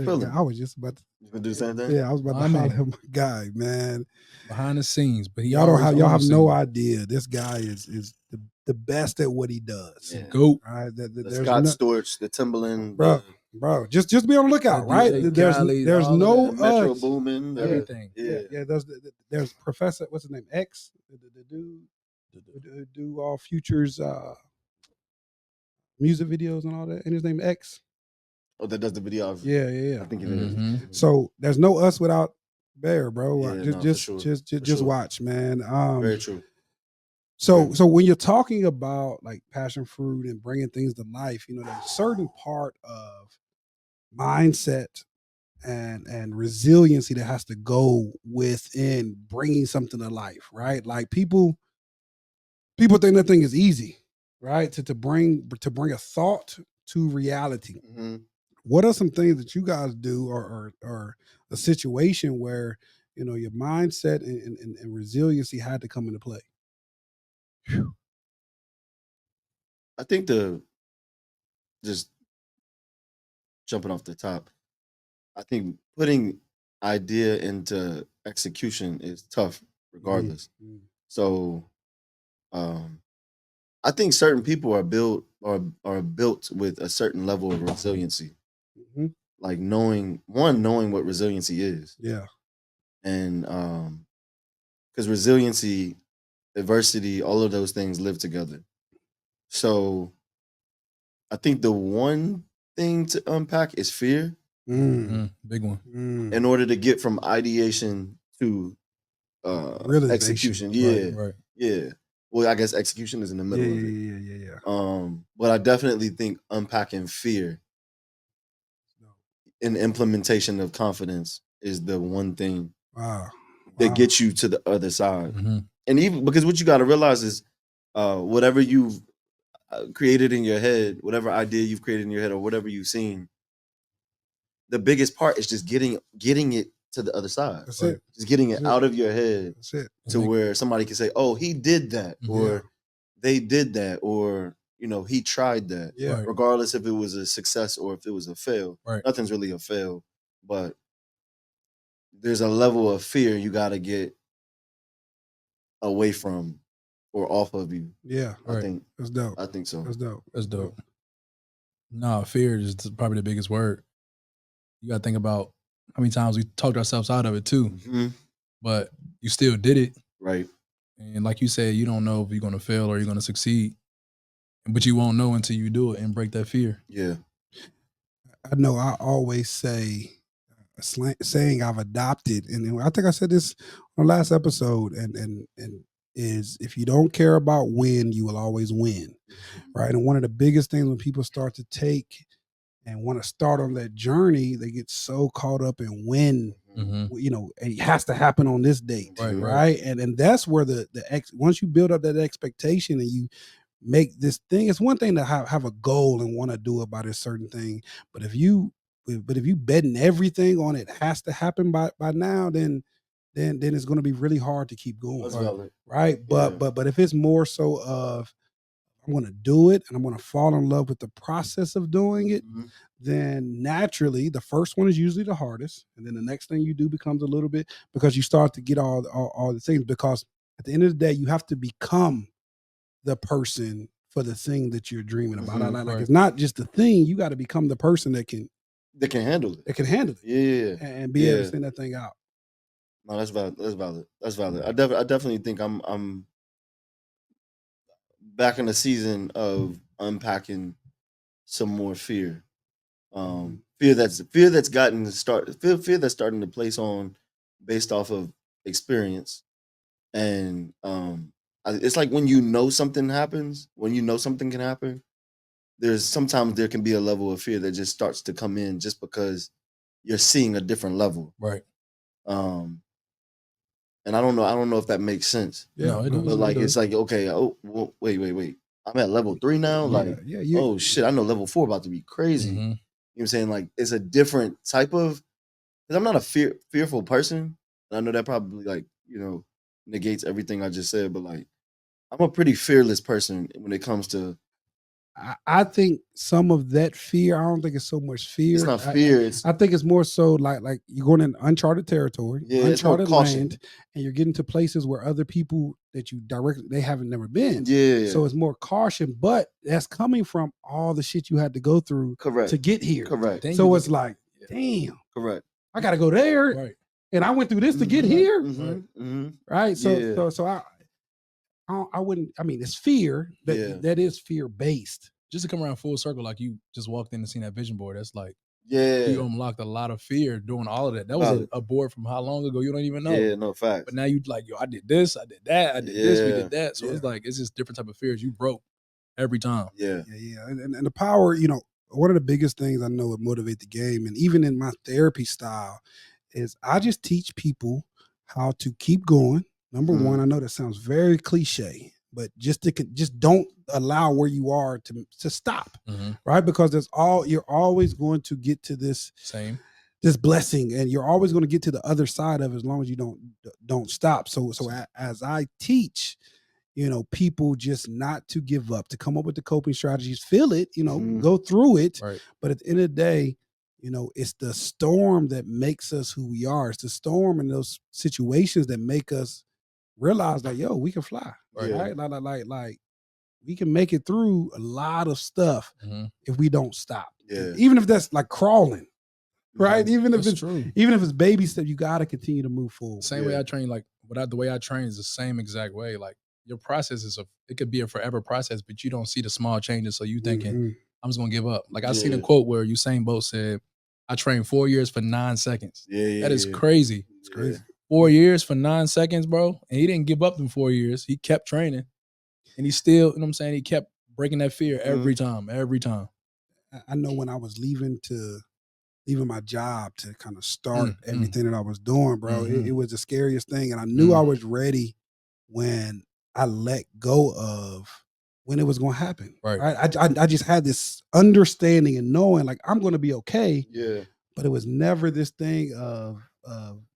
feeling? I was just about to. You gonna do the same thing? Yeah, I was about My to holler man. at my guy, man. Behind the scenes, but Y'all have seen. no idea. This guy is the best at what he does. Yeah. Goat. Right? The There's Scott no, Storch, the Timberland, bro. Just be on the lookout, The right? DJ There's Khaled, there's all of no the Metro us. Boomin, everything. Yeah. There's Professor, what's his name? X, the dude who do all Future's music videos and all that. And his name X. Oh, that does the video. Yeah. I think it is. Mhm. So there's no us without Bear, bro. Yeah, no, for just sure. just For just sure. watch, man. Very true. So when you're talking about like passion fruit and bringing things to life, you know, there's a certain part of mindset and resiliency that has to go within bringing something to life, right? Like people think that thing is easy, right? To bring a thought to reality. Mm-hmm. What are some things that you guys do, or a situation where you know your mindset and resiliency had to come into play? I think just jumping off the top, I think putting idea into execution is tough regardless. Mm-hmm. So I think certain people are built with a certain level of resiliency. Mm-hmm. Like knowing what resiliency is. Yeah. And because resiliency, adversity, all of those things live together. So I think the one thing to unpack is fear Big one. in order to get from ideation to Realization. execution. Yeah. Right. Yeah. Well, I guess execution is in the middle of it. Yeah. But I definitely think unpacking fear and implementation of confidence is the one thing that gets you to the other side. Mm-hmm. And even because what you got to realize is whatever you've created in your head, whatever idea you've created in your head or whatever you've seen, the biggest part is just getting it to the other side. That's it. Just getting it out of your head That's it. to where somebody can say, oh, he did that, or they did that, or you know, he tried that. Yeah. Regardless if it was a success or if it was a fail. Right. Nothing's really a fail, but there's a level of fear you got to get away from or off of you. Yeah. I think that's dope. I think so. That's dope. That's dope. No, fear is probably the biggest word. You got to think about how many times we talked ourselves out of it too, but you still did it. Right. And like you said, you don't know if you're going to fail or you're going to succeed, but you won't know until you do it and break that fear. Yeah. I know I always say a saying I've adopted, and I think I said this on the last episode, and is if you don't care about win, you will always win, right? And one of the biggest things when people start to take and want to start on that journey, they get so caught up in when, you know, it has to happen on this date, right? And that's where once you build up that expectation and you make this thing, it's one thing to have a goal and want to do about a certain thing, but if you betting everything on it has to happen by now, then it's going to be really hard to keep going. That's valid. Right? But if it's more so of I'm going to do it and I'm going to fall in love with the process of doing it, then naturally the first one is usually the hardest, and then the next thing you do becomes a little bit, because you start to get all the things, because at the end of the day you have to become the person for the thing that you're dreaming about. Like it's not just the thing, you got to become the person that can handle it. That can handle it. Yeah. And be able to send that thing out. No, that's valid. That's valid. I definitely think I'm back in the season of unpacking some more fear. Fear that's starting to place on based off of experience. And it's like when you know something happens, when you know something can happen, sometimes there can be a level of fear that just starts to come in just because you're seeing a different level. Right. And I don't know if that makes sense. Yeah, no, it does. But like it's like, okay, oh well, wait. I'm at level 3 now. Oh shit, I know level 4 about to be crazy. You know what I'm saying? Like it's a different type of, because I'm not a fearful person. And I know that probably like, you know, negates everything I just said, but like I'm a pretty fearless person when it comes to I think some of that fear, I don't think it's so much fear. It's not fear. I think it's more so like you're going in uncharted territory, it's more uncharted caution. land, and you're getting to places where other people that you directly they haven't never been. Yeah. So it's more caution, but that's coming from all the shit you had to go through Correct. to get here. Correct. Then So you it's look like, damn, Correct. I got to go there, right. and I went through this to get here, right? So Yeah. so I wouldn't. I mean, it's fear, but Yeah. that is fear based. Just to come around full circle, like you just walked in and seen that vision board. That's like Yeah. you unlocked a lot of fear doing all of that. That was Valid. a board from how long ago? You don't even know. Yeah, no facts. But now you like, yo, I did this, I did that, I did this, we did that. So Yeah. it's like it's just different type of fears you broke every time. Yeah. Yeah. And the power, you know, one of the biggest things I know that motivate the game, and even in my therapy style, is I just teach people how to keep going. Number one, I know that sounds very cliche, but just don't allow where you are to stop, right? Because you're always going to get to this blessing, and you're always going to get to the other side of it as long as you don't stop. So as I teach, you know, people just not to give up, to come up with the coping strategies, feel it, you know, go through it. Right. But at the end of the day, you know, it's the storm that makes us who we are. It's the storm in those situations that make us realize that, yo, we can fly, right? Like we can make it through a lot of stuff if we don't stop. Yeah. Even if that's like crawling, right? Even if it's baby steps, you got to continue to move forward. Same way I train, like the way I train is the same exact way. Like your process it could be a forever process, but you don't see the small changes. So you thinking, I'm just gonna give up. Like I seen a quote where Usain Bolt said, I trained 4 years for 9 seconds. That is crazy. It's crazy. 4 years for 9 seconds, bro. And he didn't give up in 4 years. He kept training. And he still, you know what I'm saying? He kept breaking that fear every time. I know when I was leaving my job to kind of start everything that I was doing, bro, it was the scariest thing. And I knew I was ready when I let go of when it was going to happen. Right. I just had this understanding and knowing like I'm going to be okay. Yeah. But it was never this thing of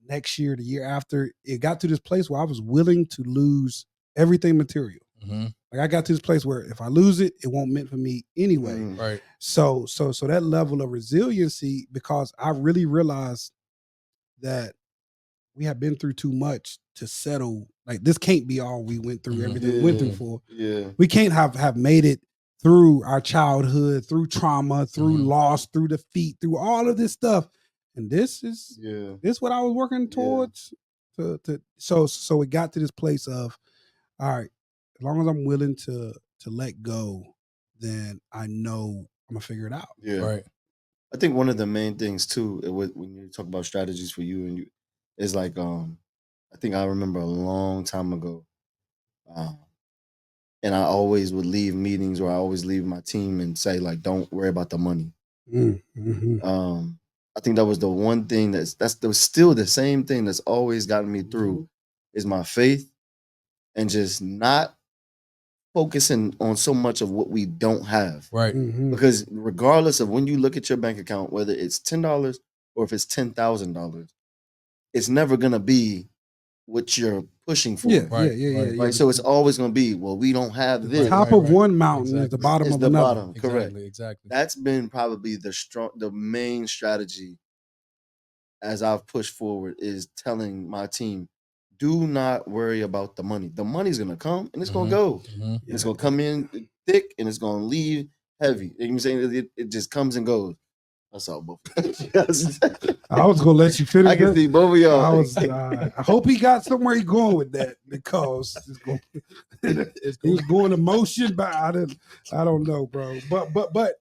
next year, the year after. It got to this place where I was willing to lose everything material. Like I got to this place where if I lose it, it won't meant for me anyway. Right. So that level of resiliency, because I really realized that we have been through too much to settle. Like this can't be all we went through, everything we went through for. Yeah. We can't have made it through our childhood, through trauma, through loss, through defeat, through all of this stuff. And this is what I was working towards. So it got to this place of, all right, as long as I'm willing to let go, then I know I'm gonna figure it out. Yeah. Right. I think one of the main things too, when you talk about strategies for you and you, is like, I think I remember a long time ago, and I always would leave meetings or I always leave my team and say like, don't worry about the money. I think that was the one thing that's still the same thing that's always gotten me through is my faith and just not focusing on so much of what we don't have. Right. Because regardless of when you look at your bank account, whether it's $10 or if it's $10,000, it's never gonna be what you're pushing for. Yeah. So it's always gonna be, well, we don't have this. The top of one mountain is the bottom of another. Bottom. Correct. Exactly. That's been probably the main strategy as I've pushed forward is telling my team, do not worry about the money. The money's gonna come and it's gonna go. It's gonna come in thick and it's gonna leave heavy. You know what I'm saying? It just comes and goes. I saw both. I was gonna let you finish. I can see both of y'all. I hope he got somewhere he going with that because he was going emotion, but I don't know, bro. But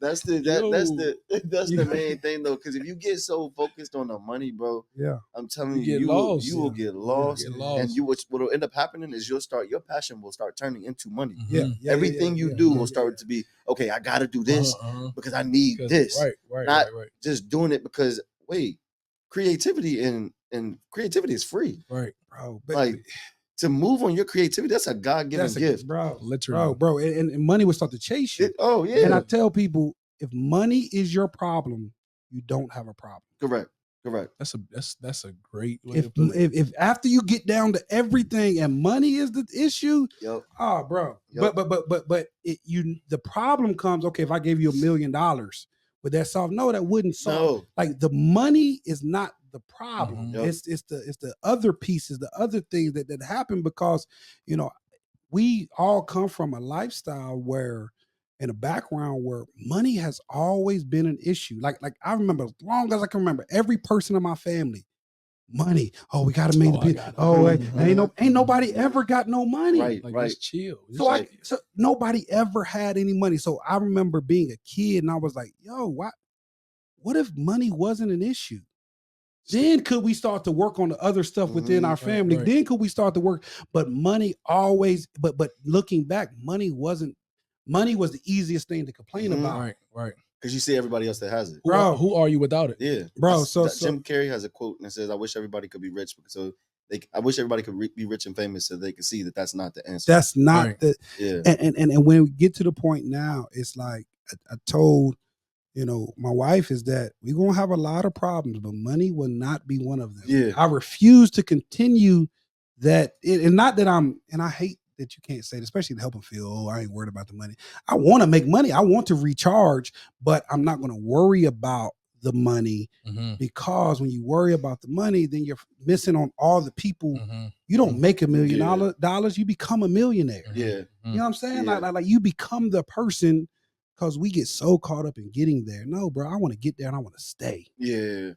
that's the main thing though, because if you get so focused on the money, bro, I'm telling you will get lost. And what'll end up happening is your passion will start turning into money. Everything you do will start to be, okay, I gotta do this because I need this. Not just doing it because creativity and creativity is free. Right, bro. Like to move on your creativity, that's a God-given gift, bro. Literally, bro. And money will start to chase you. And I tell people, if money is your problem, you don't have a problem. Correct. Correct. That's a great way to put If, it. if after you get down to everything and money is the issue, Yep. oh, bro. Yep. But the problem comes. Okay, if I gave you $1 million, would that solve? No, that wouldn't solve. No. Like the money is not the problem. Mhm. Yep. It's the other pieces, the other things that happen because we all come from a lifestyle where in a background where money has always been an issue. Like I remember as long as I can remember, every person in my family, money. Oh, we gotta make Oh, the I bill. got it. Oh, Mhm. ain't nobody ever got no money. Right. Like Right. just chill. Just So Right. so nobody ever had any money. So I remember being a kid and I was like, yo, what if money wasn't an issue? Then could we start to work on the other stuff within our family? right. Then could we start to work? But money always, but looking back, money was the easiest thing to complain Mhm. about. Right. Because you see everybody else that has it. Bro. Who are you without it? Yeah, Bro, Jim Carrey has a quote and it says, "I wish everybody could be rich, I wish everybody could be rich and famous, so they could see that that's not the answer." That's not Right. the Yeah, and when we get to the point now, it's like I told my wife is that we're gonna have a lot of problems, but money will not be one of them. Yeah. I refuse to continue that, and not that and I hate that you can't say it, especially to help them feel, oh, I ain't worried about the money. I want to make money, I want to recharge, but I'm not gonna worry about the money Mhm. because when you worry about the money, then you're missing on all the people. Mhm. You don't make $1 million Yeah. dollars, you become a millionaire. Mhm. yeah, You know what I'm saying? Yeah. Like you become the person because we get so caught up in getting there. No, bro, I want to get there and I want to stay. yeah.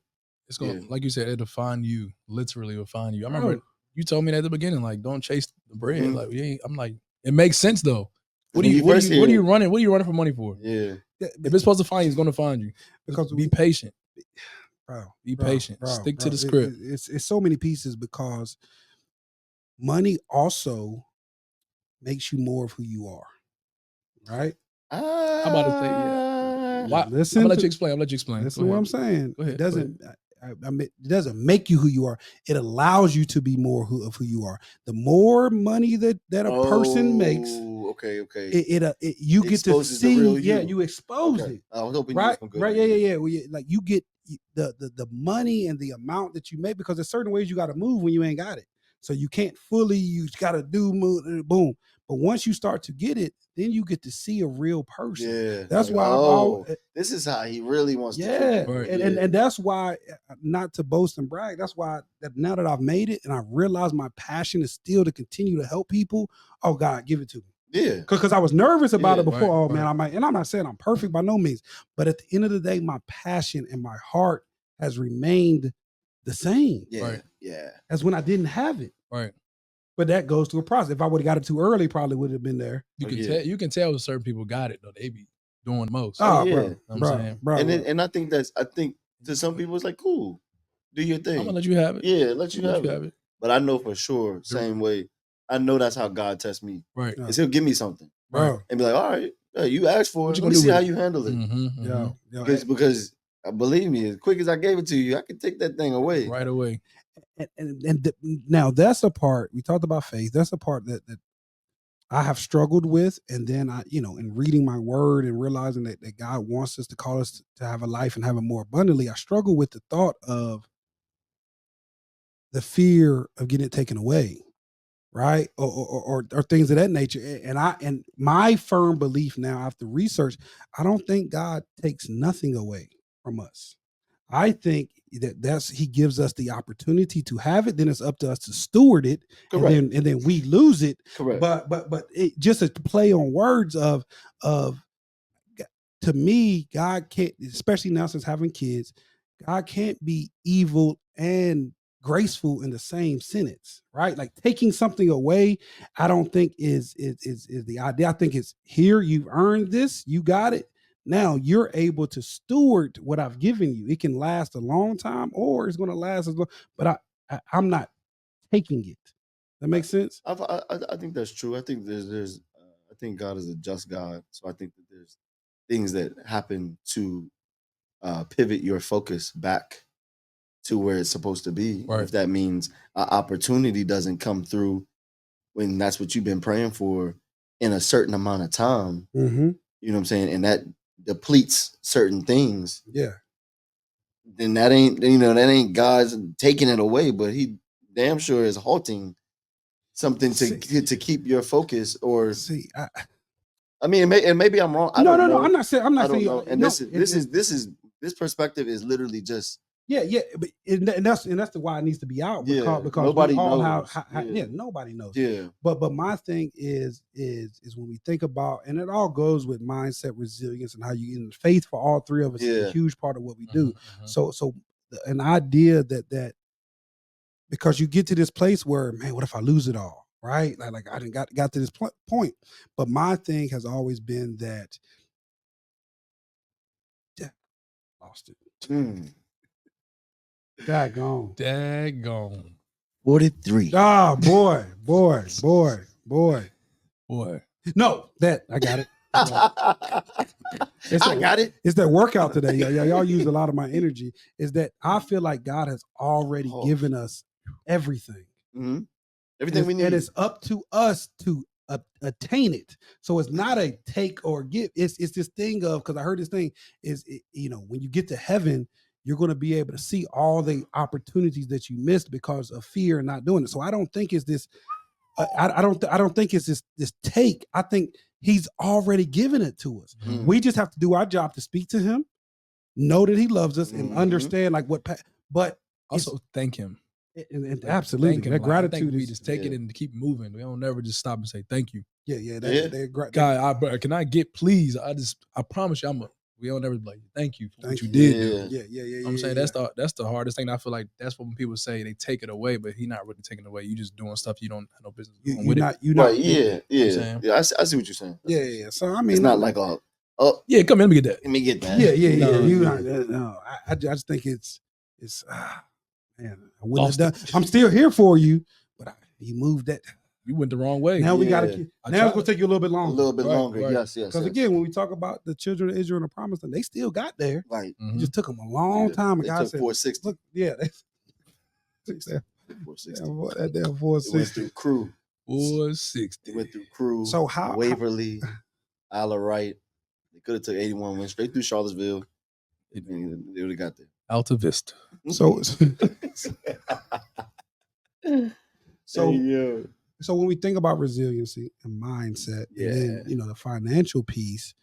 It's gonna, Yeah. like you said, it'll define you. Literally will define you. I Bro. remember you told me that at the beginning, like, don't chase the bread. Mhm. Like, we ain't, I'm like, it makes sense though. What When are you first hear you it- running? What are you running for money for? Yeah, If it's supposed to find you, it's gonna find you. Because Be we- patient. Bro, Be patient. Stick to the It- script. it's so many pieces because money also makes you more of who you are, right? I'm about to say, yeah. Why? Listen I'm gonna let to- you explain. I'm gonna let you explain. Listen Go to what ahead. I'm saying. Go ahead, It go doesn't. I mean, it doesn't make you who you are. It allows you to be more of who you are. The more money that a person makes, Okay. you get to Exposes the see. real Yeah, you. you expose Okay. it. I was hoping you was Right, gonna go right, there. yeah. Well, like you get the money and the amount that you make because there's certain ways you got to move when you ain't got it. So you can't fully. You got to do boom. But once you start to get it, then you get to see a real person. Yeah, That's like, why I've always. this is how he really wants to Yeah, treat people. Right. and that's why, not to boast and brag, that's why that now that I've made it and I realize my passion is still to continue to help people. Oh God, give it to me. Yeah, Because I was nervous about Yeah, it before. right, Oh man, right. I might, and I'm not saying I'm perfect by no means, but at the end of the day, my passion and my heart has remained the same yeah, Right. yeah. as when I didn't have it. Right. But that goes through a process. If I would have got it too early, probably would have been there. You Oh, can yeah. tell. You can tell certain people got it though. They be doing the most. Oh, yeah. bro, You know what I'm bro, saying? bro, And I think to some people it's like, cool, do your thing. I'm gonna let you have it. Yeah, let you I'm gonna have it. But I know for sure, same way. I know that's how God tests me. Right. Yeah. Is He'll give me something bro. and be like, all right, you asked for What it. you Let me gonna do see with how it? you handle it. Mm-hmm, Yo, Because believe me, as quick as I gave it to you, I can take that thing away. right away. Now that's a part we talked about faith. That's a part that I have struggled with, and then in reading my word and realizing that God wants us to call us to have a life and have it more abundantly. I struggle with the thought of the fear of getting it taken away, right, or things of that nature. And my firm belief now after research, I don't think God takes nothing away from us. I think that's He gives us the opportunity to have it. Then it's up to us to steward it, Correct. and then we lose it. Correct. But it just a play on words of to me, God can't, especially now since having kids, God can't be evil and graceful in the same sentence, right? Like taking something away, I don't think is the idea. I think it's here, you've earned this, you got it. Now you're able to steward what I've given you. It can last a long time, or it's going to last as long. But I'm not taking it. That makes sense. I think that's true. I think there's I think God is a just God, so I think that there's things that happen to pivot your focus back to where it's supposed to be. Right. If that means an opportunity doesn't come through when that's what you've been praying for in a certain amount of time, Mm-hmm. you know what I'm saying, and that depletes certain things, Yeah. then that ain't God's taking it away, but he damn sure is halting something to keep your focus. Or See, I mean, and maybe I'm wrong. I no, don't no, know. no. I'm not saying. I'm I not don't saying. know. And No, this perspective is literally just yeah. But and that's the why it needs to be out because nobody we all knows. nobody knows. Yeah. But my thing is when we think about, and it all goes with mindset, resilience, and how you in faith for all three of us is a huge part of what we do. So an idea that because you get to this place where, man, what if I lose it all? Right? Like I didn't got to this point. But my thing has always been that lost it. Daggone. 43. Ah, boy. No, that I got it. I got it. It's that workout today. Y'all used a lot of my energy. Is that I feel like God has already given us everything. Mm-hmm. Everything we need. And it's up to us to attain it. So it's not a take or give. It's this thing of, because I heard this thing is, when you get to heaven, you're going to be able to see all the opportunities that you missed because of fear and not doing it. So I don't think it's this. I don't think it's this take. I think he's already given it to us. Mm-hmm. We just have to do our job to speak to him, know that he loves us, and understand like what. But also thank him. And absolutely, that gratitude we just take it and keep moving. We don't never just stop and say thank you. God, can I get please? I promise you, we don't ever be like thank you for what you did. Yeah. I'm saying that's the hardest thing. I feel like that's what when people say they take it away, but he's not really taking it away. You just doing stuff you don't have no business doing with it. Yeah. I see what you're saying. Yeah. So I mean, it's not like yeah, come in, let me get that. Let me get that. Yeah. I just think it's man, I wouldn't have done. I'm still here for you, but you moved that. You went the wrong way. Now we got to. Now it's going to take you a little bit longer. A little bit longer. Right. Yes. Because again, when we talk about the children of Israel and the promised land, they still got there. Right. It just took them a long time. And they God took said, 460. Look, yeah, 460. That damn 460. It went through crew. 460. It went through crew. So how Waverly, Isla Wright. They could have took 81, went straight through Charlottesville. They would have got there. Alta Vista. So when we think about resiliency and mindset, and then the financial piece,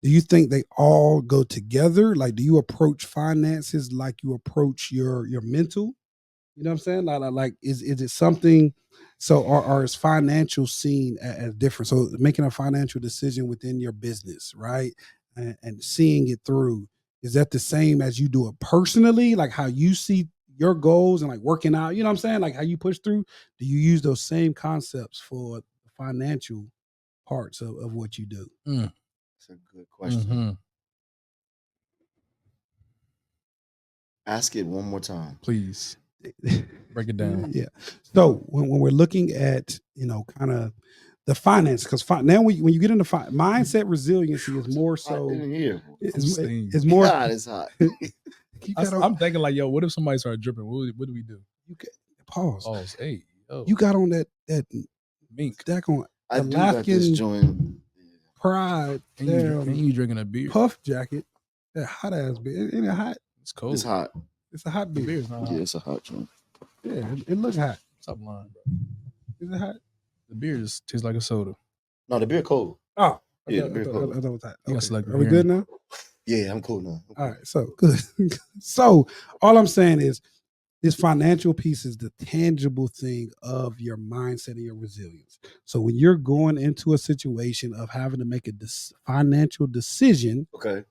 do you think they all go together? Like, do you approach finances like you approach your mental? You know what I'm saying? Like is it something? So, or is financial seen as different? So, making a financial decision within your business, right, and seeing it through, is that the same as you do it personally? Like how you see your goals and like working out, you know what I'm saying? Like how you push through. Do you use those same concepts for the financial parts of what you do? That's a good question. Ask it one more time, please. Break it down. Yeah. So when we're looking at kind of the finance, because now when you get into mindset, resiliency is more so. It's more. God, it's hot. I'm thinking like, yo, what if somebody started dripping? What do we do? You can pause. Pause. Hey, yo. You got on that mink stack on Alaskan Pride. And you drinking a beer? Puff jacket. That hot ass beer. Ain't it hot? It's cold. It's hot. It's a hot beer. Beer's not hot. Yeah, it's a hot drink. Yeah, it looks hot. Stop lying, bro. Is it hot? The beer just tastes like a soda. No, the beer cold. Oh, yeah, the beer cold. I thought it was hot. Okay. Are we good now? Yeah, I'm cool now. All right, so good. So all I'm saying is this financial piece is the tangible thing of your mindset and your resilience. So when you're going into a situation of having to make a financial decision, okay,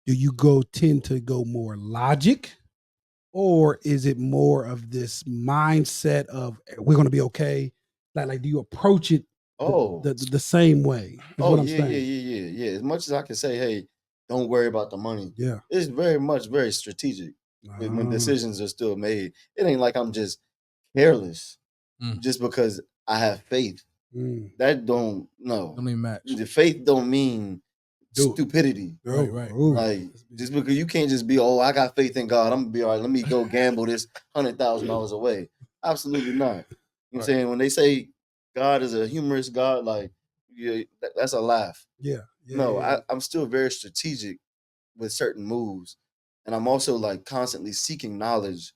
do you tend to go more logic, or is it more of this mindset of we're going to be okay? Like do you approach it the same way? What I'm saying. Yeah. As much as I can say, hey, don't worry about the money. Yeah, it's very strategic. When decisions are still made, it ain't like I'm just careless just because I have faith. That don't even match. The faith don't mean stupidity. Right. Like just because you can't just be, I got faith in God, I'm gonna be all right. Let me go gamble this $100,000 away. Absolutely not. You know what I'm saying? When they say God is a humorous God, like that's a laugh. Yeah. No, I'm still very strategic with certain moves. and I'm also like constantly seeking knowledge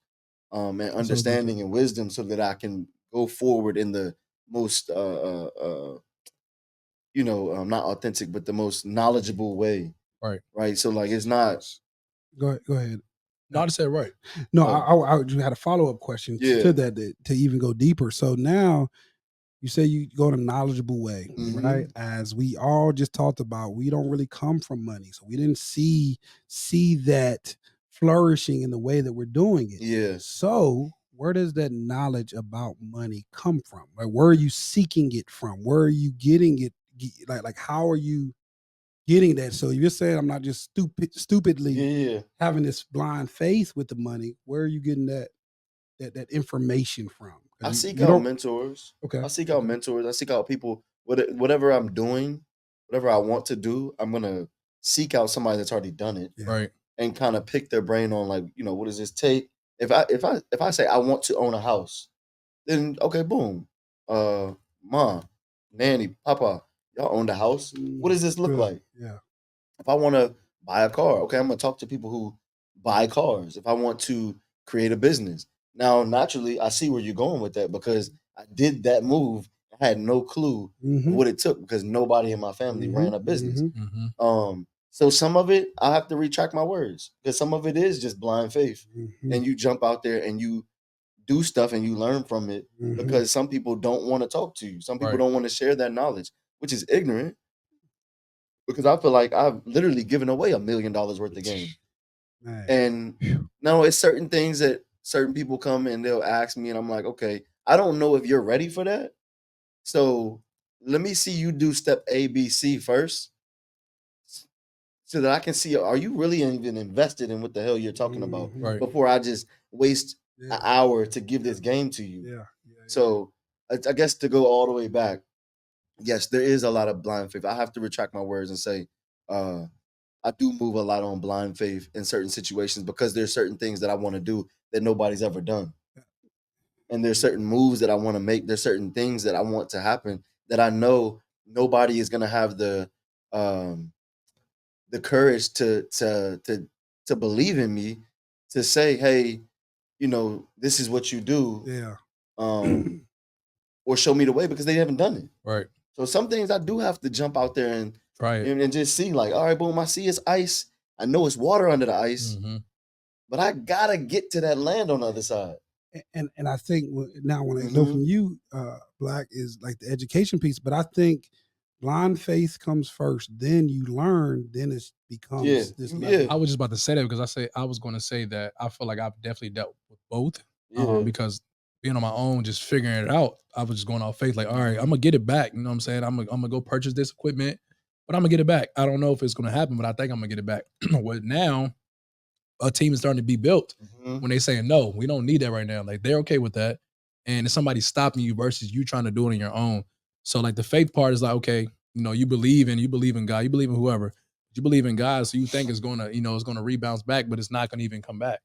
and understanding and wisdom so that I can go forward in the most not authentic but the most knowledgeable way. Right. So like it's not. Go ahead. No, I just said right. No, I just had a follow-up question to that to even go deeper. So now you say you go in a knowledgeable way, right? As we all just talked about, we don't really come from money. So we didn't see that flourishing in the way that we're doing it. Yeah. So where does that knowledge about money come from? Like, where are you seeking it from? Where are you getting it? Like how are you getting that? So you're saying I'm not just stupidly having this blind faith with the money. Where are you getting that information from? I seek out mentors. Okay. I seek out mentors. I seek out people. Whatever I'm doing, whatever I want to do, I'm gonna seek out somebody that's already done it, Right. and kind of pick their brain on like, what does this take? If I say I want to own a house, then okay, boom, mom, nanny, papa, y'all own the house. What does this look like? Yeah. If I want to buy a car, okay, I'm gonna talk to people who buy cars. If I want to create a business, now naturally I see where you're going with that because I did that move. I had no clue of what it took because nobody in my family ran a business. So some of it I have to retract my words because some of it is just blind faith, and you jump out there and you do stuff and you learn from it because some people don't want to talk to you. Some people don't want to share that knowledge, which is ignorant. Because I feel like I've literally given away $1 million worth of game. Man. And no, it's certain things that certain people come and they'll ask me, and I'm like, okay, I don't know if you're ready for that. So let me see you do step A, B, C first, so that I can see, are you really even invested in what the hell you're talking about before I just waste an hour to give this game to you. So I guess to go all the way back, yes, there is a lot of blind faith. I have to retract my words and say, I do move a lot on blind faith in certain situations because there's certain things that I want to do that nobody's ever done. And there's certain moves that I want to make. There's certain things that I want to happen that I know nobody is going to have the courage to believe in me, to say, hey, this is what you do. Yeah. Or show me the way because they haven't done it. Right. So some things I do have to jump out there and try it and just see, like, all right, boom, I see it's ice. I know it's water under the ice, but I gotta get to that land on the other side. And I think now when I know from you, Black, is like the education piece, but I think blind faith comes first, then you learn, then it becomes this level. I was just about to say that because I was going to say that I feel like I've definitely dealt with both because being on my own, just figuring it out, I was just going off faith, like, all right, I'm gonna get it back. You know what I'm saying? I'm gonna go purchase this equipment, but I'm gonna get it back. I don't know if it's gonna happen, but I think I'm gonna get it back. Well, now a team is starting to be built when they saying no, we don't need that right now. Like they're okay with that, and it's somebody stopping you versus you trying to do it on your own. So like the faith part is like, okay, you believe in God, you believe in whoever, you believe in God, so you think it's gonna, it's gonna rebound back, but it's not gonna even come back.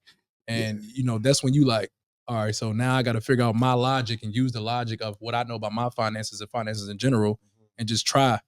And that's when you like, all right, so now I got to figure out my logic and use the logic of what I know about my finances and finances in general, and just try,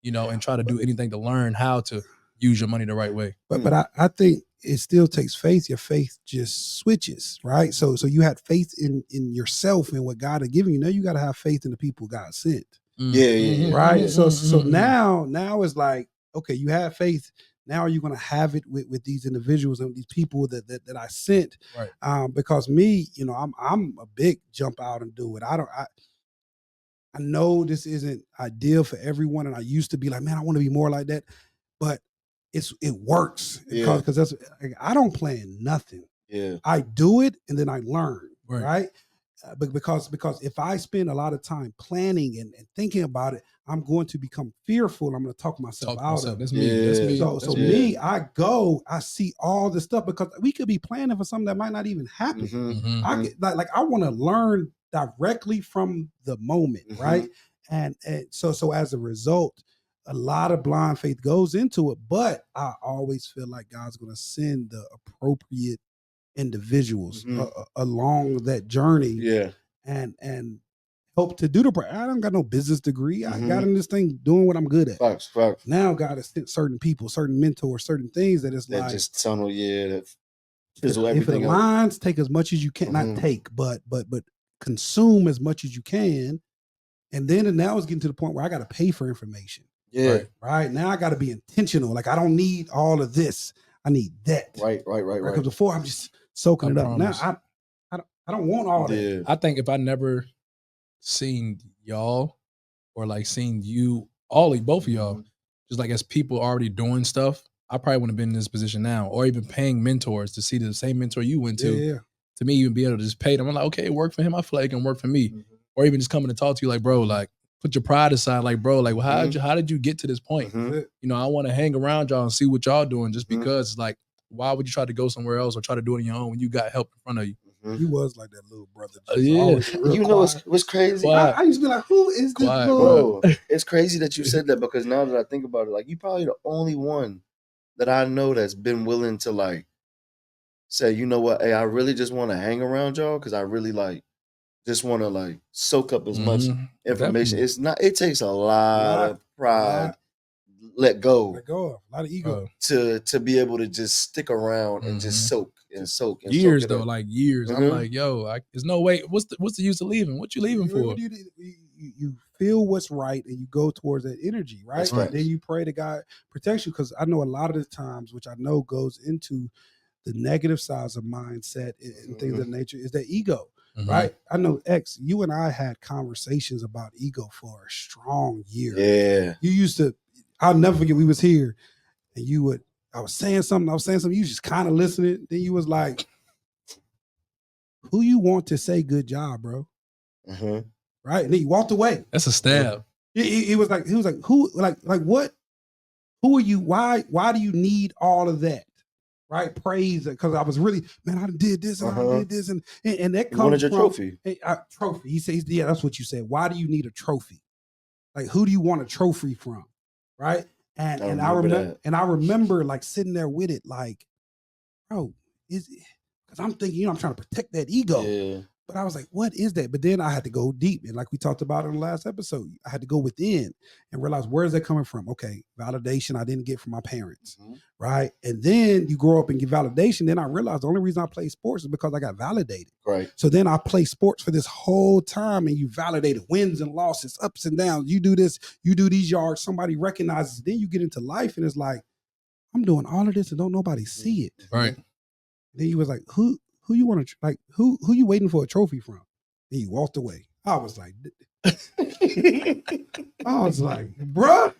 and try to do anything to learn how to use your money the right way. But I think it still takes faith. Your faith just switches, right? So you had faith in yourself and what God had given you. Now you got to have faith in the people God sent. Right. So now it's like, okay, you have faith. Now you're going to have it with these individuals and these people that I sent. Right. Because me, I'm a big jump out and do it. I know this isn't ideal for everyone, and I used to be like, man, I want to be more like that, but it works because that's, I don't plan nothing. I do it and then I learn. Right. But because if I spend a lot of time planning and thinking about it, I'm going to become fearful. I'm going to talk myself out of it. That's me. That's me. So me, I see all this stuff because we could be planning for something that might not even happen. I get, like I want to learn directly from the moment, right? And so as a result, a lot of blind faith goes into it, but I always feel like God's going to send the appropriate individuals along that journey and help to do the I don't got no business degree. I got in this thing doing what I'm good at. Facts. Now God has sent certain people, certain mentors, certain things that is that like just tunnel, Chisel If it everything out. aligns, take as much as you can. Not take, but consume as much as you can. And then now it's getting to the point where I got to pay for information. Yeah. Right. Now I got to be intentional. Like I don't need all of this. I need that. Right. Because before I'm just soaking it up. Now I don't want all that. I think if I never seen y'all or like seen you, both of y'all, just like as people already doing stuff, I probably wouldn't have been in this position now, or even paying mentors to see the same mentor you went to. Yeah. To me, even be able to just pay them. I'm like, okay, it worked for him. I feel like it can work for me. Or even just coming to talk to you, like, bro, like, put your pride aside, like, bro, like, well, how did you get to this point? You know, I want to hang around y'all and see what y'all doing, just because, like, why would you try to go somewhere else or try to do it on your own when you got help in front of you? You was like that little brother. You know what's crazy? I used to be like, who is this bro? It's crazy that you said that, because now that I think about it, like, you probably the only one that I know that's been willing to like say, you know what, hey, I really just want to hang around y'all because I really like just want to like soak up as much information. Definitely. It takes a lot of pride, let go of a lot of ego to be able to just stick around and just soak and soak and years soak it though, up. like years. I'm like, yo, there's no way. What's the use of leaving? What you leaving for? You feel what's right and you go towards that energy, right? That's right. And then you pray to God protects you, because I know a lot of the times, which I know goes into the negative sides of mindset and things of that nature, is that ego. Right. I know you and I had conversations about ego for a strong year. Yeah. You used to, I'll never forget, we was here and I was saying something, you just kind of listening. Then you was like, who you want to say good job, bro? Right. And then you walked away. That's a stab. He was like, who, like what? Who are you? Why do you need all of that? Right, praise, because I was really, man, I did this and I did this, and that comes from trophy. Trophy. He says, yeah, that's what you said. Why do you need a trophy? Like, who do you want a trophy from? Right, and I remember like sitting there with it, like, bro, is it? Because I'm thinking, I'm trying to protect that ego. Yeah. But I was like, what is that? But then I had to go deep. And like we talked about in the last episode, I had to go within and realize, where is that coming from? Okay, validation I didn't get from my parents, right? And then you grow up and get validation. Then I realized the only reason I play sports is because I got validated. Right. So then I play sports for this whole time, and you validated wins and losses, ups and downs. You do this, you do these yards, somebody recognizes. Then you get into life and it's like, I'm doing all of this and don't nobody see it. Right. Then you was like, who you want to, like, who you waiting for a trophy from? Then you walked away. I was like, bruh,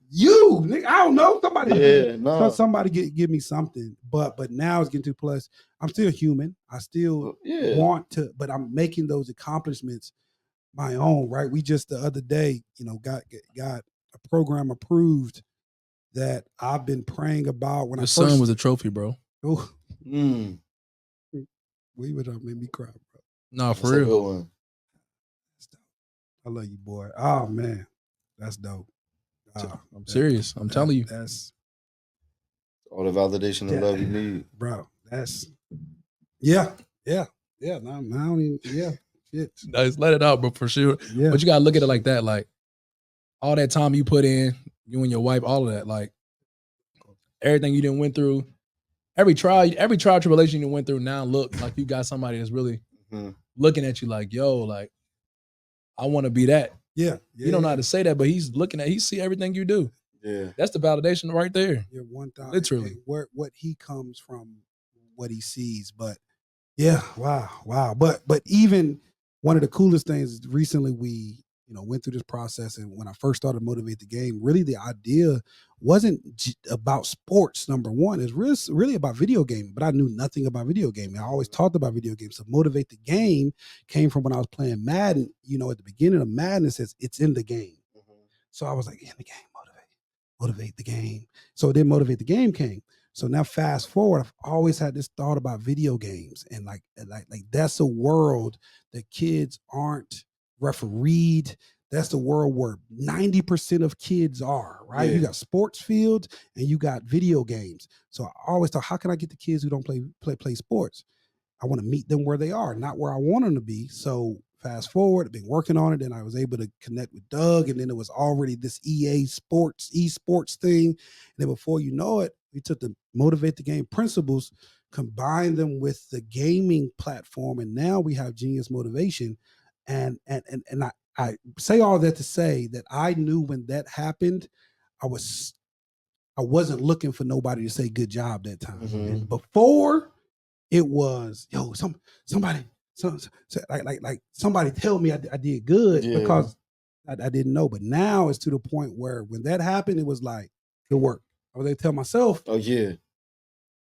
you, nigga, I don't know, somebody give me something. But now it's getting to, plus I'm still human. I still want to, but I'm making those accomplishments my own, right? We just the other day, got a program approved that I've been praying about. When Your son was a trophy, bro. Oh, we would have made me cry, bro. No, for real. I love you, boy. Oh man, that's dope. I'm serious. I'm telling you, that's all the validation and love you need, bro. That's yeah. Now I don't even, shit. Just let it out, bro, for sure. Yeah. But you gotta look at it like that, like all that time you put in, you and your wife, all of that, like everything you didn't went through, every trial tribulation you went through. Now look like you got somebody that's really looking at you like, yo, like I want to be that. Yeah. You don't know how to say that, but he see everything you do. Yeah. That's the validation right there. Yeah, 1,000. Literally. What he comes from, what he sees. But yeah, wow. But even one of the coolest things is recently we, went through this process, and when I first started Motivate the Game, really the idea wasn't about sports. Number one, it's really about video gaming, but I knew nothing about video gaming. I always talked about video games. So Motivate the Game came from when I was playing Madden. At the beginning of Madden, it says it's in the game. So I was like, in the game, motivate the game. So then Motivate the Game came. So now fast forward, I've always had this thought about video games, and like that's a world that kids aren't refereed. That's the world where 90% of kids are, right? You got sports fields and you got video games. So I always thought, how can I get the kids who don't play sports? I want to meet them where they are, not where I want them to be. So fast forward, I've been working on it, and I was able to connect with Doug, and then it was already this EA Sports, esports thing. And then before you know it, We took the Motivate the Game principles, combined them with the gaming platform, and now we have Genius Motivation. And I say all that to say that I knew when that happened, I wasn't looking for nobody to say good job that time. And before, it was somebody like somebody tell me I did good because I didn't know. But now it's to the point where when that happened, it was like good work. I was able to tell myself, Oh yeah,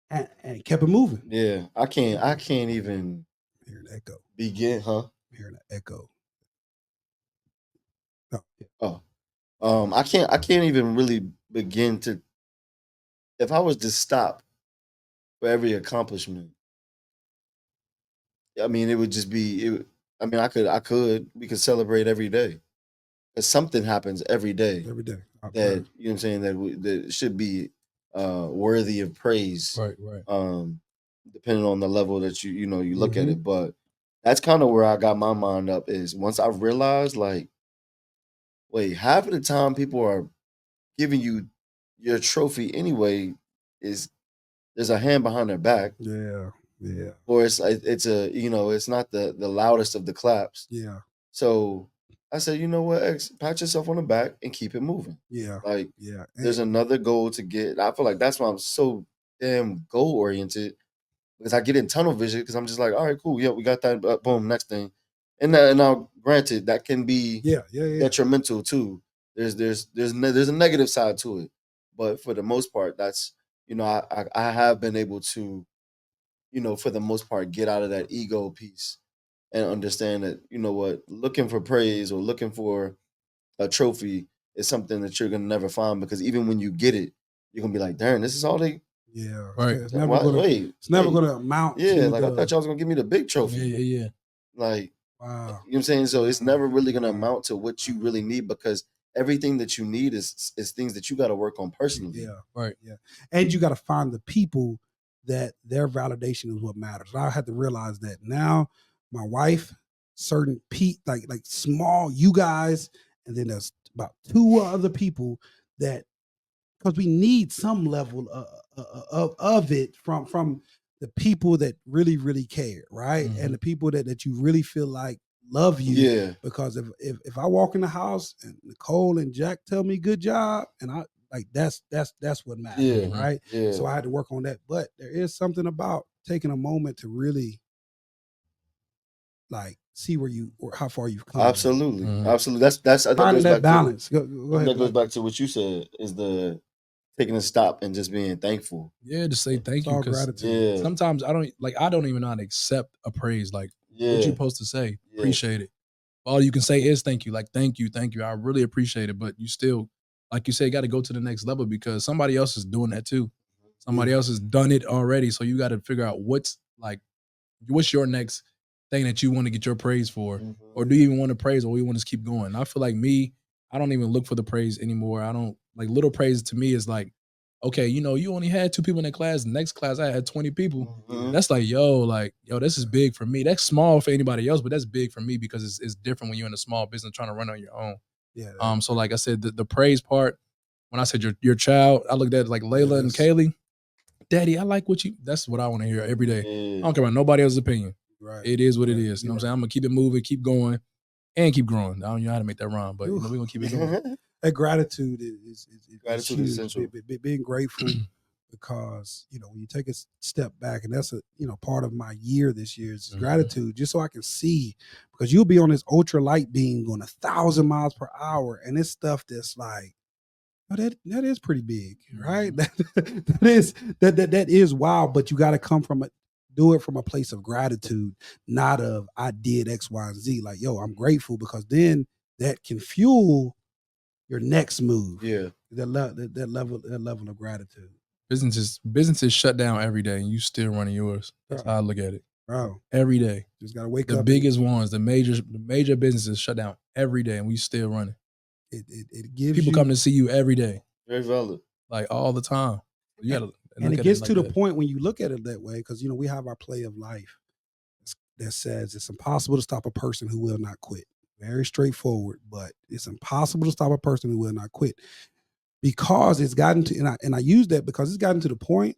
and kept it moving. yeah. I can't even Hear an echo. begin, huh? Hearing an echo. I can't even really begin to. If I was to stop for every accomplishment, I mean, it would just be. I mean, we could celebrate every day. Because something happens every day Every day. that you know what I'm saying that should be worthy of praise. Right. Depending on the level that you look at it, but that's kind of where I got my mind up is once I realized like, wait, half of the time people are giving you your trophy anyway is there's a hand behind their back, Yeah. or it's it's not the loudest of the claps. Yeah. So I said, you know what, X, pat yourself on the back and keep it moving. Yeah. Like Yeah. there's another goal to get. I feel like that's why I'm so damn goal oriented because I get in tunnel vision because I'm just like, all right, cool, yeah, we got that. Boom, next thing. And now, granted, that can be Yeah. detrimental too. There's a negative side to it, but for the most part, that's I have been able to for the most part get out of that ego piece and understand that what looking for praise or looking for a trophy is something that you're gonna never find because even when you get it, you're gonna be like, darn, this is all they. Yeah. Right. It's never gonna. Wait, It's never gonna amount yeah, to like I thought y'all was gonna give me the big trophy. Yeah. Like, Wow. you know what I'm saying? So it's never really gonna amount to what you really need because everything that you need is things that you got to work on personally. Yeah. Right. Yeah. And you got to find the people that their validation is what matters. I had to realize that now. My wife, certain like small you guys, and then there's about 2 other people that because we need some level of it from the people that really care, right? And the people that you really feel like love you. Yeah. Because if I walk in the house and Nicole and Jack tell me good job, and I like that's what matters, Yeah. right? Yeah. So I had to work on that. But there is something about taking a moment to really like see where you or how far you've come. Absolutely. Mhm. Absolutely. That's I think Finding goes that back balance. to Go ahead. that goes back to what you said is the taking a stop and just being thankful. Yeah, just say thank It's you all because gratitude. Yeah. sometimes I don't even know how to accept a praise. Like what Yeah. you supposed to say, Yeah. appreciate it. All you can say is thank you. Like thank you. I really appreciate it. But you still, like you say, got to go to the next level because somebody else is doing that too. Somebody else has done it already. So you got to figure out what's your next thing that you want to get your praise for, or do you even want to praise, or you want to keep going? I feel like me, I don't even look for the praise anymore. I don't like little praise to me is like, okay, you only had 2 people in that class. The next class I had 20 people. That's like, yo, this is big for me. That's small for anybody else, but that's big for me because it's different when you're in a small business trying to run on your own. Yeah. So like I said, the praise part, when I said your child, I looked at it like Layla and Kaylee. Daddy, I like what you. That's what I want to hear every day. I don't care about nobody else's opinion. Right. It is what it is. You know what I'm saying? I'm gonna keep it moving, keep going, and keep growing. I don't know how to make that rhyme, but we're gonna keep it going. That gratitude is Gratitude huge. is essential. Being grateful because when you take a step back, and that's a part of my year this year is gratitude, just so I can see because you'll be on this ultra light beam going 1,000 miles per hour, and it's stuff that's like. Oh, that is pretty big, right? That is wild, but you got to do it from a place of gratitude, not of I did X, Y, and Z. Like, yo, I'm grateful because then that can fuel your next move. Yeah, that level of gratitude. Businesses shut down every day, and you still running yours. That's how I look at it. Bro, every day. Just gotta wake The up. biggest ones, the major businesses shut down every day, and we still running. It gives People you, come to see you every day, very valid. like all the time. You gotta, and it gets to the point when you look at it that way, because we have our play of life that says it's impossible to stop a person who will not quit. Very straightforward, but it's impossible to stop a person who will not quit. because it's gotten to, and I use that because it's gotten to the point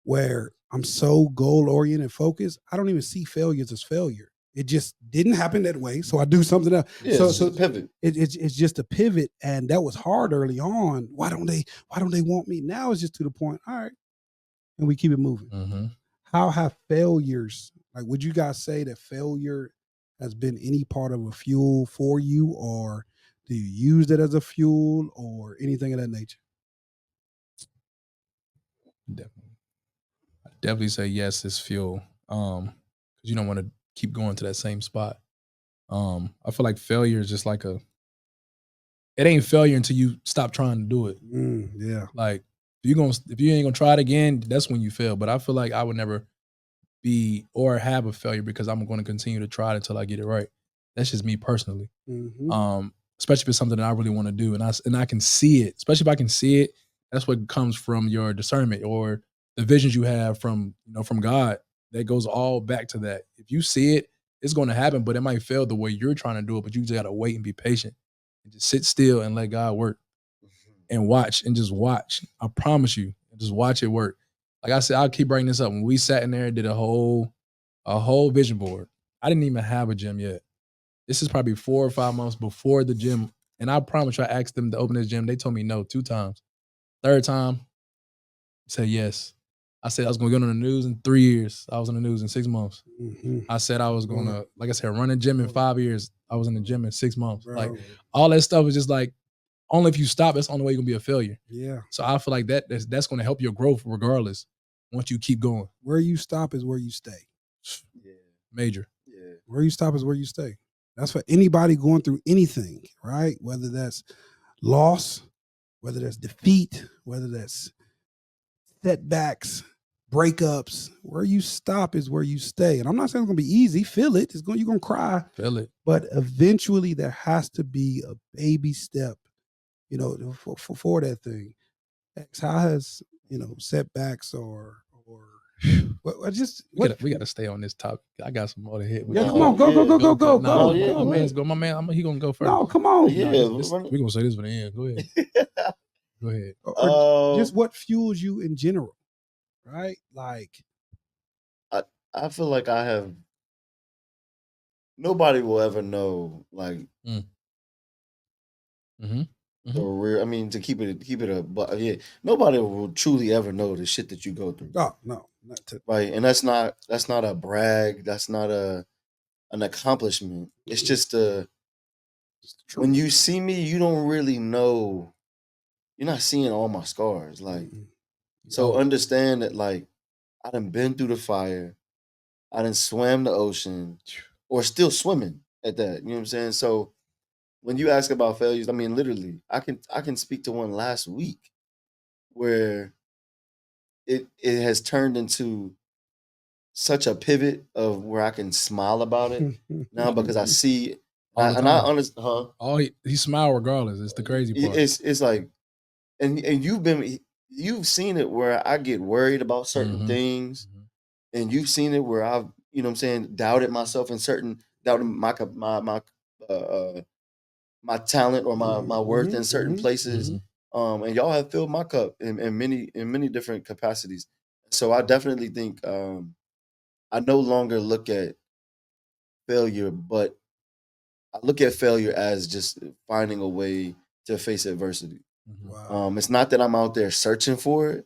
where I'm so goal oriented, focused. I don't even see failures as failure. It just didn't happen that way, so I do something else. Yeah, so it's just a pivot. It's just a pivot, and that was hard early on. Why don't they want me? Now it's just to the point. All right, and we keep it moving. Mm-hmm. How have failures, like, would you guys say that failure has been any part of a fuel for you, or do you use it as a fuel, or anything of that nature? Definitely say yes, it's fuel. Because you don't want to keep going to that same spot. I feel like failure is just like it ain't failure until you stop trying to do it. Yeah. Like if you ain't gonna try it again, that's when you fail. But I feel like I would never be or have a failure because I'm going to continue to try it until I get it right. That's just me personally. Especially if it's something that I really want to do, and I can see it. Especially if I can see it, that's what comes from your discernment or the visions you have from from God. That goes all back to that. If you see it, it's going to happen, but it might fail the way you're trying to do it. But you just got to wait and be patient and just sit still and let God work and watch and just watch. I promise you, just watch it work. Like I said, I'll keep bringing this up. When we sat in there and did a whole vision board, I didn't even have a gym yet. This is probably 4 or 5 months before the gym. And I promise you, I asked them to open this gym. They told me no 2 times. Third time, said yes. I said I was going to get on the news in 3 years. I was in the news in 6 months. I said I was going to, like I said, run a gym in 5 years. I was in the gym in 6 months. Bro. Like all that stuff is just like, only if you stop, that's the only way you're going to be a failure. Yeah. So I feel like that's going to help your growth regardless once you keep going. Where you stop is where you stay. Yeah. Major. Yeah. Where you stop is where you stay. That's for anybody going through anything, right? Whether that's loss, whether that's defeat, whether that's setbacks, breakups. Where you stop is where you stay. And I'm not saying it's gonna be easy. Feel it. You're gonna cry. Feel it. But eventually there has to be a baby step, for that thing. X, how has, setbacks or we got to stay on this topic. I got some more to hit. Yeah, come on, go. No, yeah, my man's go. My man, he gonna go first. No, come on. Yeah, we gonna say this for the end. Go ahead. Go ahead. Or just what fuels you in general, right? Like, I feel like I have. Nobody will ever know, like, the real. I mean, to keep it a, but yeah, nobody will truly ever know the shit that you go through. oh no, not to, Right, and that's not a brag. That's not an accomplishment. It's just when you see me, you don't really know. You're not seeing all my scars. Like, so understand that, like, I done been through the fire. I done swam the ocean, or still swimming at that. You know what I'm saying? So when you ask about failures, I mean, literally, I can speak to one last week where it has turned into such a pivot of where I can smile about it now because I see All the and I time. honestly, Oh, he smile regardless. It's the crazy part. it's like, and you've seen it where I get worried about certain things, and you've seen it where I've, you know what I'm saying, doubted myself in certain, doubted my talent or my worth in certain places. And y'all have filled my cup in many different capacities. So I definitely think I no longer look at failure, but I look at failure as just finding a way to face adversity. wow. It's not that I'm out there searching for it,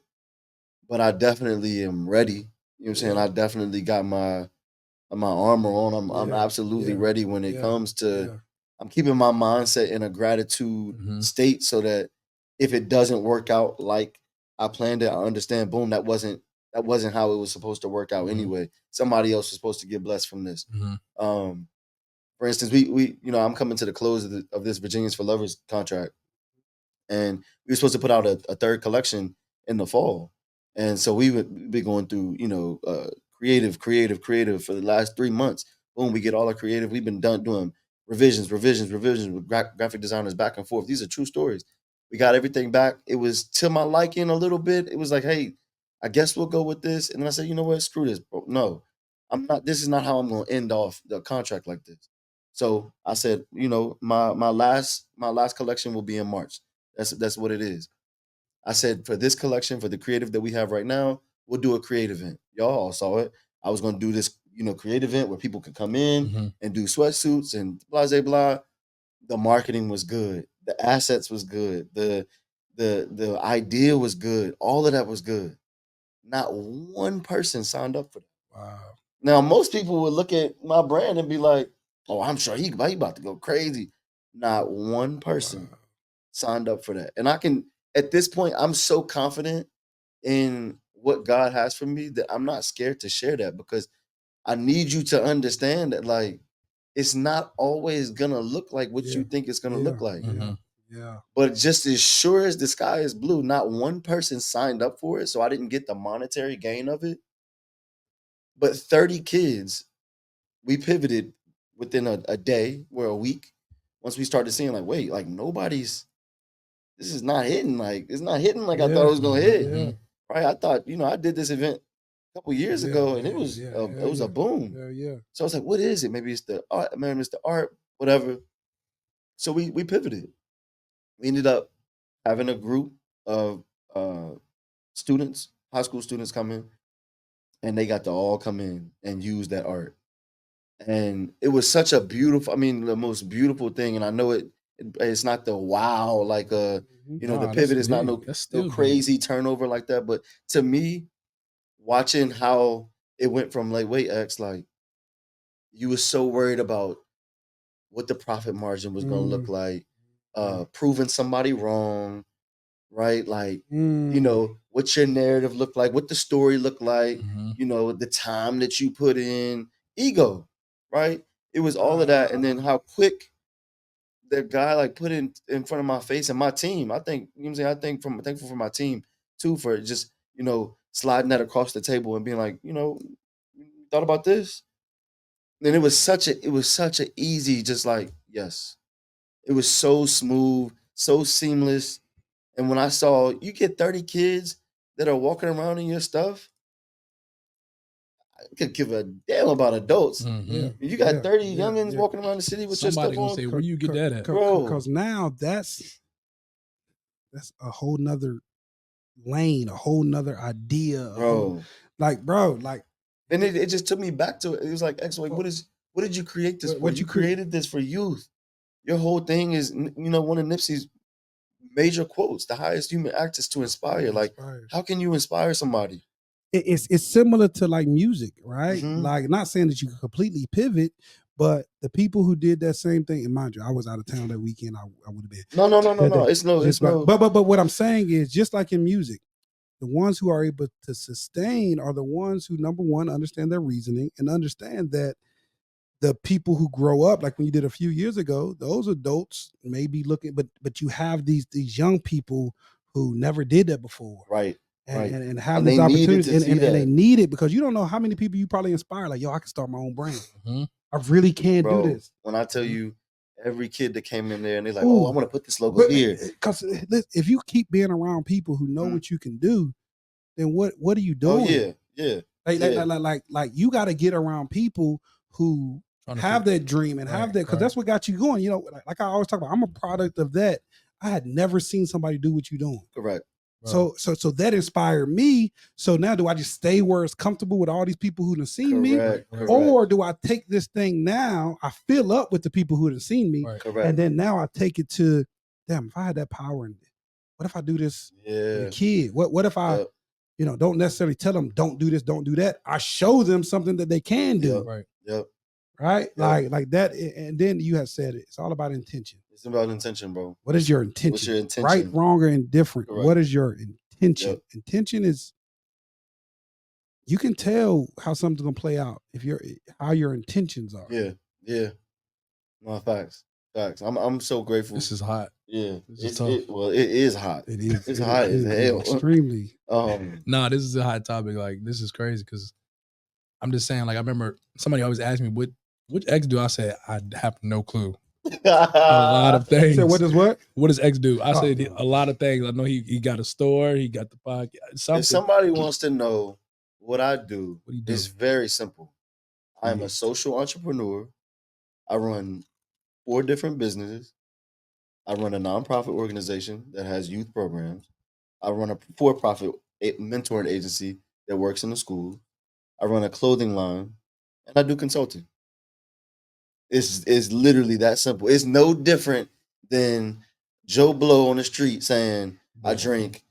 but I definitely am ready. You know what I'm saying? I definitely got my armor on. I'm absolutely ready when it comes to. I'm keeping my mindset in a gratitude state so that if it doesn't work out like I planned it, I understand. Boom, that wasn't how it was supposed to work out anyway. Somebody else was supposed to get blessed from this. For instance, we I'm coming to the close of this Virginians for Lovers contract, and we were supposed to put out a third collection in the fall, and so we would be going through creative for the last 3 months. Boom, we get all our creative. We've been doing revisions with graphic designers back and forth. These are true stories. We got everything back. It was to my liking a little bit. It was like, hey, I guess we'll go with this. And then I said, you know what? Screw this, bro. No, I'm not. This is not how I'm going to end off the contract like this. So I said, my last collection will be in March. That's what it is. I said, for this collection, for the creative that we have right now, we'll do a creative event. Y'all all saw it. I was going to do this, creative event where people could come in and do sweatsuits and blah, blah, blah. The marketing was good. The assets was good. The idea was good. All of that was good. Not one person signed up for that. Wow. Now, most people would look at my brand and be like, "Oh, I'm sure he about to go crazy." Not one person signed up for that. And at this point, I'm so confident in what God has for me that I'm not scared to share that, because I need you to understand that, like, it's not always gonna look like what you think it's gonna look like. Yeah. But just as sure as the sky is blue, not one person signed up for it, so I didn't get the monetary gain of it. But 30 kids, we pivoted within a day or a week. Once we started seeing, like, wait, like, this is not hitting. Like, it's not hitting like I thought it was gonna hit. Right? I thought, I did this event a couple years ago, and it was a boom. Yeah. So I was like, what is it? Maybe it's the art, maybe it's the art, whatever. So we pivoted. We ended up having a group of students, high school students, come in, and they got to all come in and use that art. And it was such a beautiful, the most beautiful thing. And I know it's not the wow, like the pivot is not no crazy turnover like that. But to me, watching how it went from, like, wait, X, like, you were so worried about what the profit margin was gonna look like, proving somebody wrong, right? Like, what your narrative looked like, what the story looked like, the time that you put in, ego, right? It was all of that. And then how quick the guy, like, put in front of my face and my team. I think, I'm saying, I'm thankful for my team too, for just, sliding that across the table and being like, thought about this. And it was such a easy, just like, yes. It was so smooth, so seamless. And when I saw you get 30 kids that are walking around in your stuff, I could give a damn about adults. You got 30 youngins walking around the city with Somebody your gonna stuff on. say, where you get that at? Bro. Because now that's a whole nother lane, a whole nother idea. Bro. Like, and it just took me back to it. It was like, X, like, what did you create this for? You created this for youth. Your whole thing is, one of Nipsey's major quotes, the highest human act is to inspire. Like, how can you inspire somebody? It's similar to, like, music, right? Like, not saying that you can completely pivot, but the people who did that same thing, and mind you, I was out of town that weekend. I would have been. No. It's no. But what I'm saying is, just like in music, the ones who are able to sustain are the ones who, number one, understand their reasoning and understand that the people who grow up, like when you did a few years ago, those adults may be looking, but you have these young people who never did that before. Right. And have this opportunity, and they need it, because you don't know how many people you probably inspire. Like, yo, I can start my own brand. I really can do this. When I tell you, every kid that came in there and they're like, oh, I want to put this logo here. Because if you keep being around people who know what you can do, then what are you doing? Oh, yeah. Like you got to get around people who have that dream and have that, because that's what got you going. Like I always talk about, I'm a product of that. I had never seen somebody do what you're doing. Correct. So that inspired me. So now, do I just stay where it's comfortable with all these people who have seen me? Or do I take this thing now, I fill up with the people who have seen me, and then now I take it to, damn, if I had that power, and what if I do this with a kid? What if I, don't necessarily tell them, don't do this, don't do that. I show them something that they can do. Right? Like that. And then you have said it. It's all about intention. It's about intention, bro. What is your intention? What's your intention? Right, wrong, or indifferent. Correct. What is your intention? Intention is, you can tell how something's gonna play out if how your intentions are. Yeah. No, facts. I'm so grateful. This is hot. Yeah. It's tough. It is hot. It is. It's hot as hell. Extremely. Nah, this is a hot topic. Like, this is crazy, because I'm just saying, like, I remember somebody always asked me, which X do? I said, I have no clue. A lot of things. So what does X do? I said a lot of things. I know he got a store, he got the podcast. If somebody wants to know what I do, it's very simple. I'm a social entrepreneur. I run 4 different businesses. I run a nonprofit organization that has youth programs. I run a for-profit mentoring agency that works in the school. I run a clothing line, and I do consulting. It's literally that simple. It's no different than Joe Blow on the street saying, "I drink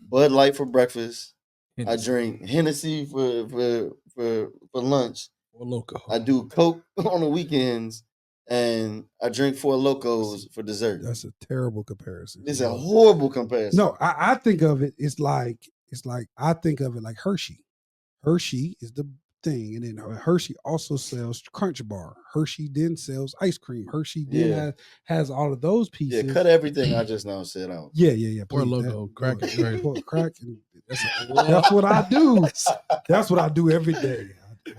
Bud Light for breakfast. I Hennessy drink Hennessy for lunch. or loco. I do Coke on the weekends, and I drink Four Locos for dessert." That's a terrible comparison. It's a horrible comparison. No, I think of it. It's like I think of it like Hershey. Hershey is the thing, and then Hershey also sells Crunch Bar. Hershey then sells ice cream. Hershey then has all of those pieces. Yeah, cut everything I just now said out. Yeah. Or logo, crack it. Crack. That's what I do. That's what I do every day.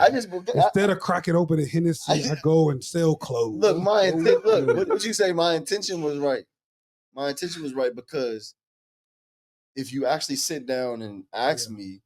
I just Instead of cracking open a Hennessy, I go and sell clothes. Look, what you say? My intention was right. My intention was right because if you actually sit down and ask me,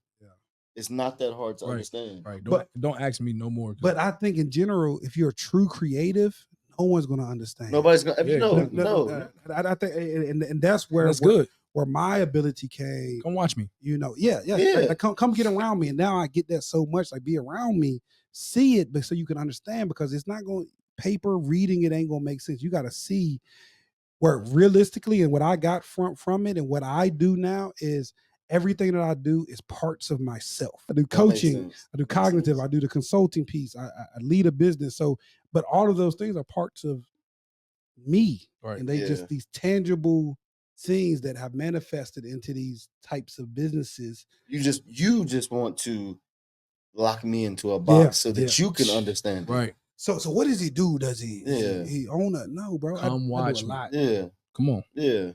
it's not that hard to understand. Right. Don't ask me no more. But I think in general, if you're a true creative, no one's going to understand. Nobody's going to. No. I think, and that's where good. Where my ability came. Come watch me. Like, come get around me, and now I get that so much. Like, be around me, see it, but so you can understand, because it's not going paper reading. It ain't going to make sense. You got to see where realistically, and what I got from it, and what I do now is everything that I do is parts of myself. I do coaching, I do cognitive, I do the consulting piece, I lead a business. So, but all of those things are parts of me, and they just these tangible things that have manifested into these types of businesses. You just want to lock me into a box so that you can understand it. Right. So what does he do? Does he own it? No, bro. Come watch me. Yeah. Come on. Yeah.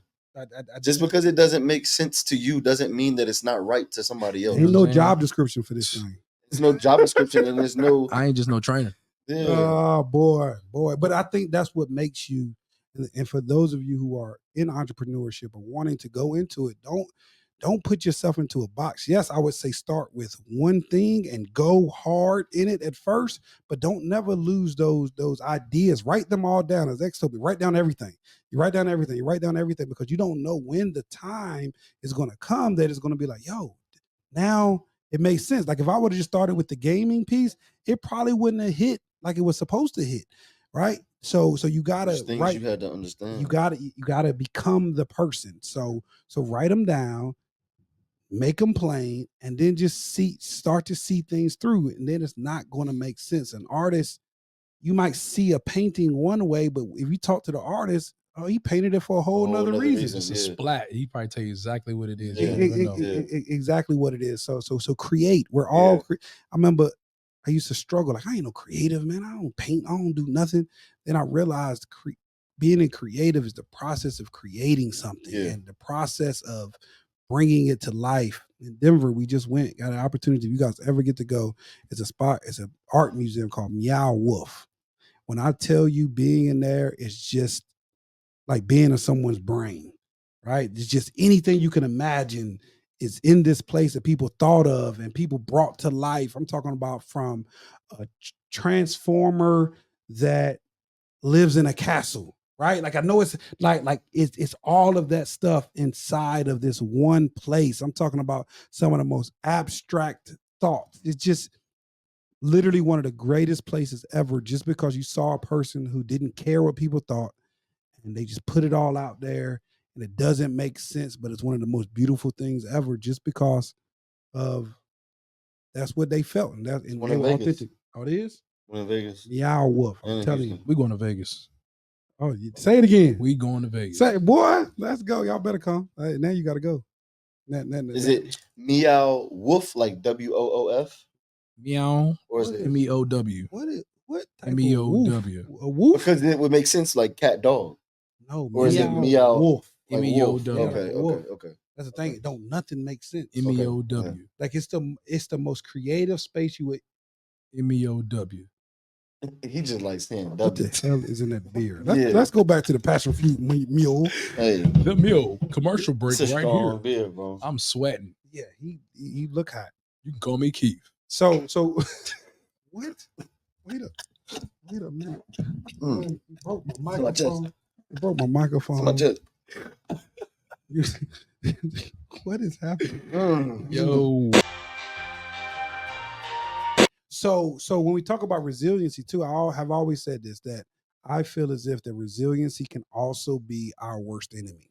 Just because it doesn't make sense to you doesn't mean that it's not right to somebody else. Ain't no job description for this thing. There's no job description, and there's no. I ain't just no trainer. Yeah. Oh boy. But I think that's what makes you. And for those of you who are in entrepreneurship or wanting to go into it, don't put yourself into a box. Yes, I would say start with one thing and go hard in it at first, but don't never lose those ideas. Write them all down. As X told me, write down everything. You write down everything. You write down everything, because you don't know when the time is going to come that it's going to be like, yo, now it makes sense. Like if I would have just started with the gaming piece, it probably wouldn't have hit like it was supposed to hit, right? So you gotta things you had to understand. You gotta become the person. So write them down, make them plain, and then just start to see things through it. And then it's not going to make sense. An artist, you might see a painting one way, but if you talk to the artist, oh, he painted it for a whole nother reason. It's a splat. He probably tell you exactly what it is. Exactly what it is. So create. We're all. I remember I used to struggle. Like, I ain't no creative, man. I don't paint. I don't do nothing. Then I realized being a creative is the process of creating something, and the process of bringing it to life. In Denver, we just got an opportunity. If you guys ever get to go, it's an art museum called Meow Wolf. When I tell you, being in there is just like being in someone's brain, right? It's just anything you can imagine is in this place that people thought of and people brought to life. I'm talking about from a transformer that lives in a castle, right? Like, I know it's like it's all of that stuff inside of this one place. I'm talking about some of the most abstract thoughts. It's just literally one of the greatest places ever, just because you saw a person who didn't care what people thought, and they just put it all out there, and it doesn't make sense, but it's one of the most beautiful things ever, just because of that's what they felt, and they were authentic. Oh, it is? We're in Vegas. Meow Wolf. I'm telling you. We're going to Vegas. Oh, say it again. We going to Vegas. Say it, boy. Let's go. Y'all better come. Now you got to go. Is it Meow Wolf, like WOOF? Meow. Or is it MEOW? What type MEOW? Of wolf? A wolf? Because it would make sense like cat dog. No, or is it Meow Wolf? Like MEOW. Okay. That's the thing. Nothing makes sense. MEOW. Like it's the most creative space you would. MEOW. He just likes saying W. What the hell is in that beer? Let's go back to the passion fruit mule. Hey, the mule commercial break it's a right strong here. Beer, bro. I'm sweating. Yeah, he look hot. You can call me Keith. So what? Wait a minute. Broke my microphone. Broke my microphone. What is happening? Yo. So when we talk about resiliency too, have always said this, that I feel as if the resiliency can also be our worst enemy.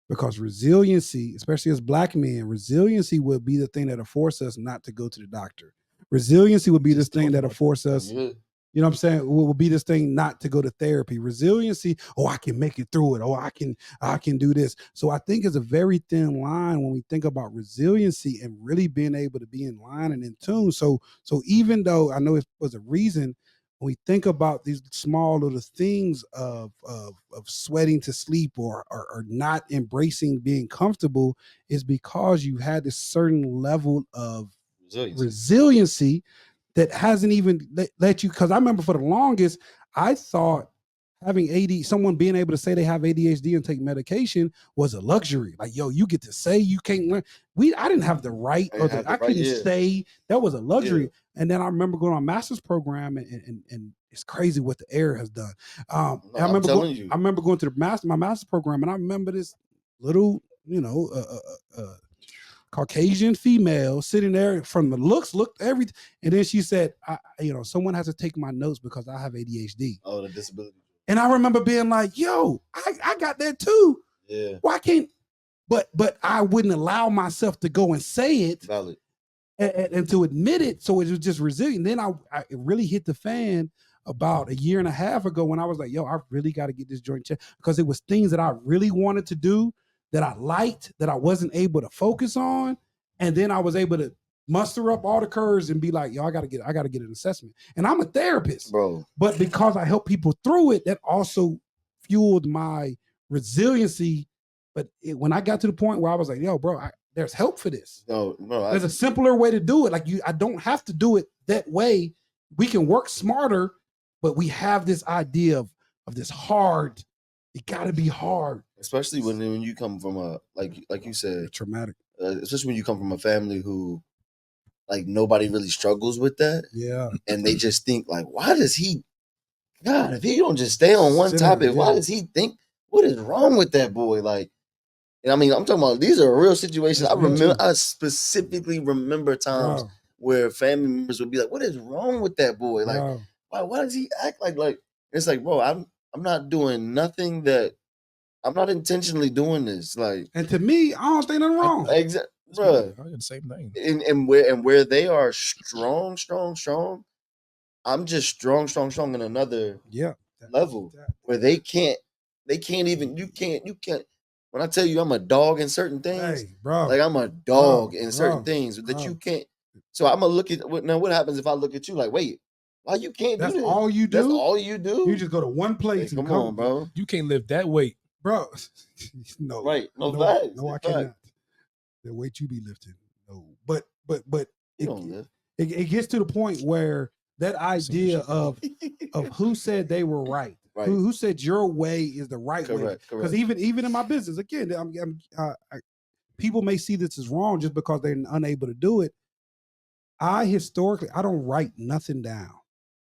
Because resiliency, especially as black men, resiliency would be the thing that'll force us not to go to the doctor. Resiliency would be this thing that'll force us, you know what I'm saying, will be this thing not to go to therapy. Resiliency, oh, I can make it through it. Oh, I can do this. So I think it's a very thin line when we think about resiliency and really being able to be in line and in tune. So even though I know it was a reason, when we think about these small little things of sweating to sleep or not embracing being comfortable, is because you had this certain level of resiliency that hasn't even let you. Because I remember for the longest, I thought having someone being able to say they have ADHD and take medication was a luxury. Like, yo, you get to say you can't learn. I didn't have the right, or I couldn't say that was a luxury. Yeah. And then I remember going on a master's program, and it's crazy what the air has done. I remember going to my master's program, and I remember this little, Caucasian female sitting there, from the looks, looked everything. And then she said, someone has to take my notes because I have ADHD. Oh, the disability. And I remember being like, yo, I got that too. Yeah. Why can't, but I wouldn't allow myself to go and say it. Valid. And to admit it. So it was just resilient. Then it really hit the fan about a year and a half ago when I was like, yo, I really got to get this joint checked, because it was things that I really wanted to do, that I liked, that I wasn't able to focus on. And then I was able to muster up all the courage and be like, yo, I gotta get an assessment. And I'm a therapist, bro. But because I help people through it, that also fueled my resiliency. But when I got to the point where I was like, yo, bro, there's help for this. No, there's a simpler way to do it. Like, I don't have to do it that way. We can work smarter, but we have this idea of this hard. It got to be hard, especially when you come from a like you said, traumatic. Especially when you come from a family who, like, nobody really struggles with that. Yeah, and they just think like, why does he? God, if he don't just stay on one topic, why does he think? What is wrong with that boy? Like, and I mean, I'm talking about, these are real situations. I specifically remember times where family members would be like, "What is wrong with that boy? Like, why does he act like?" It's like, bro, I'm not doing nothing that. I'm not intentionally doing this. Like, and to me, I don't think nothing wrong. Exactly, bro. I did the same thing. And where they are strong, I'm just strong in another level where they can't even. You can't. When I tell you I'm a dog in certain things, like I'm a dog in certain things that you can't. So I'm gonna look at now. What happens if I look at you like, wait, why you can't do this? That's all you do. That's all you do. You just go to one place. Hey, come on, bro. You can't lift that weight, bro. No, right? No, I cannot. The weight you be lifting, no. But it gets to the point where that idea of who said they were right. Who said your way is the right way? Because even in my business, again, people may see this as wrong just because they're unable to do it. Historically, I don't write nothing down.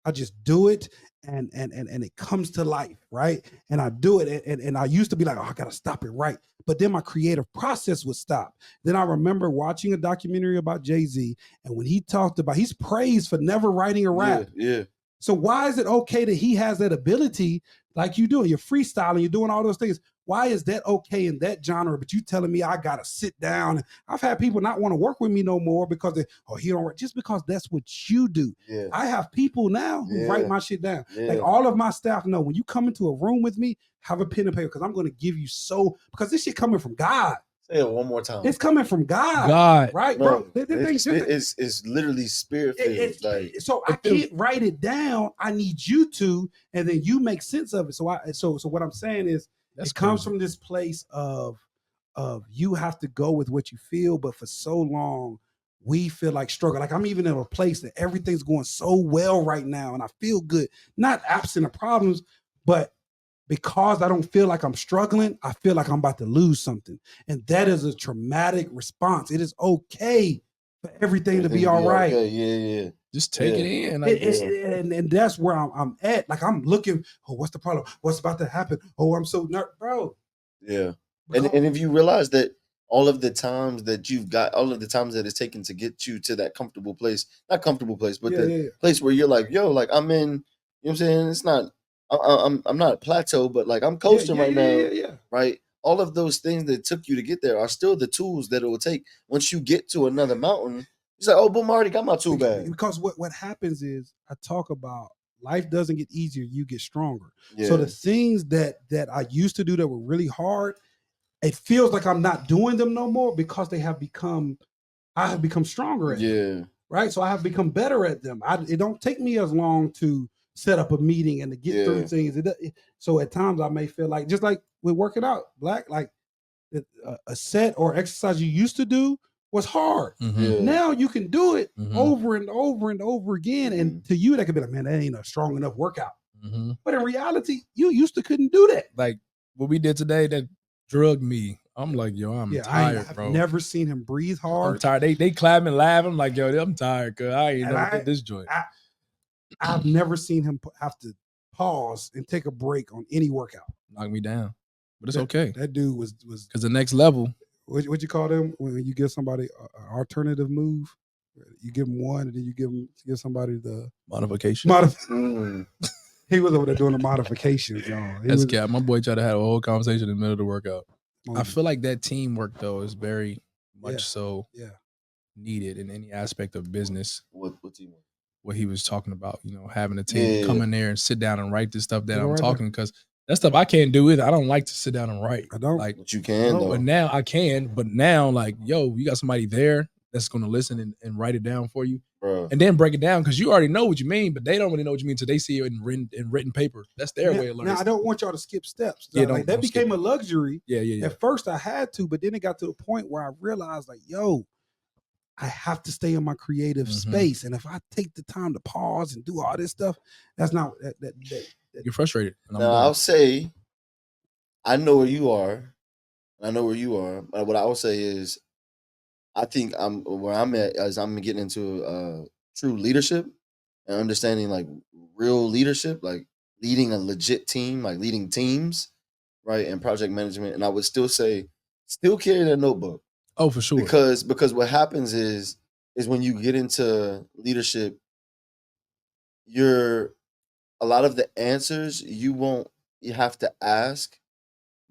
I just do it, and it comes to life, right? And I do it, and I used to be like, oh, I gotta stop it, right? But then my creative process would stop. Then I remember watching a documentary about Jay-Z, and when he talked about, he's praised for never writing a rap. Yeah. So why is it okay that he has that ability, like you do? You're freestyling, you're doing all those things. Why is that okay in that genre? But you telling me I gotta sit down? I've had people not want to work with me no more because he don't write, just because that's what you do. Yeah. I have people now who write my shit down. Yeah. Like, all of my staff know, when you come into a room with me, have a pen and paper, because I'm going to give you because this shit coming from God. Say it one more time. It's coming from God. Right, no, bro? It's literally spirit filled. So I can't write it down. I need you to, and then you make sense of it. So what I'm saying is, it comes from this place of you have to go with what you feel, but for so long we feel like struggle. Like, I'm even in a place that everything's going so well right now and I feel good, not absent of problems, but because I don't feel like I'm struggling, I feel like I'm about to lose something. And that is a traumatic response. It is okay for everything to be all right. Okay. Yeah. Just take it in. And that's where I'm at. Like, I'm looking, oh, what's the problem? What's about to happen? Oh, I'm so nervous, bro. Yeah. And if you realize that all of the times that you've got, all of the times that it's taken to get you to that comfortable place, not comfortable place, but the place where you're like, yo, like I'm in, you know what I'm saying? It's not, I'm not plateau, but like I'm coasting right now, right? All of those things that took you to get there are still the tools that it will take once you get to another mountain. It's like, oh, boom, I already got my tool bag. Because what happens is I talk about life doesn't get easier, you get stronger. Yeah. So the things that I used to do that were really hard, it feels like I'm not doing them no more because I have become stronger at them, right? So I have become better at them. It don't take me as long to set up a meeting and to get through things. So at times I may feel like, just like with working out, Black, like a set or exercise you used to do was hard. Now you can do it over and over and over again. And to you, that could be like, man, that ain't a strong enough workout. But in reality, you used to couldn't do that. Like what we did today, that drugged me. I'm like, yo, I'm tired, I've bro. never seen him breathe hard. I'm tired. They clap and laugh. I'm like, yo, I'm tired, cause I ain't never did this joint. I've never seen him have to pause and take a break on any workout. Knock me down, but it's okay. That dude was because the next level. What you call them when you give somebody an alternative move? You give them one, and then you give somebody the modification. He was over there doing the modifications, y'all. That's cap. My boy tried to have a whole conversation in the middle of the workout. I feel like that teamwork though is very much so needed in any aspect of business. What teamwork? What he was talking about, having a team come in there and sit down and write this stuff that I'm talking, because that stuff I can't do either. I don't like to sit down and write. I don't. But you can though. But now I can. But now, like, yo, you got somebody there that's going to listen and write it down for you, bro, and then break it down, because you already know what you mean, but they don't really know what you mean until they see it in written paper. That's their way of learning. Now I don't want y'all to skip steps. Yeah, that became a luxury. Yeah. At first I had to, but then it got to a point where I realized, like, yo, I have to stay in my creative space, and if I take the time to pause and do all this stuff, that's not that you're frustrated. Now I'll say, I know where you are. I know where you are. But what I will say is, I think where I'm at as I'm getting into true leadership and understanding like real leadership, like leading a legit team, like leading teams, right, and project management. And I would still say, still carry that notebook. Oh, for sure. Because what happens is when you get into leadership, a lot of the answers you have to ask,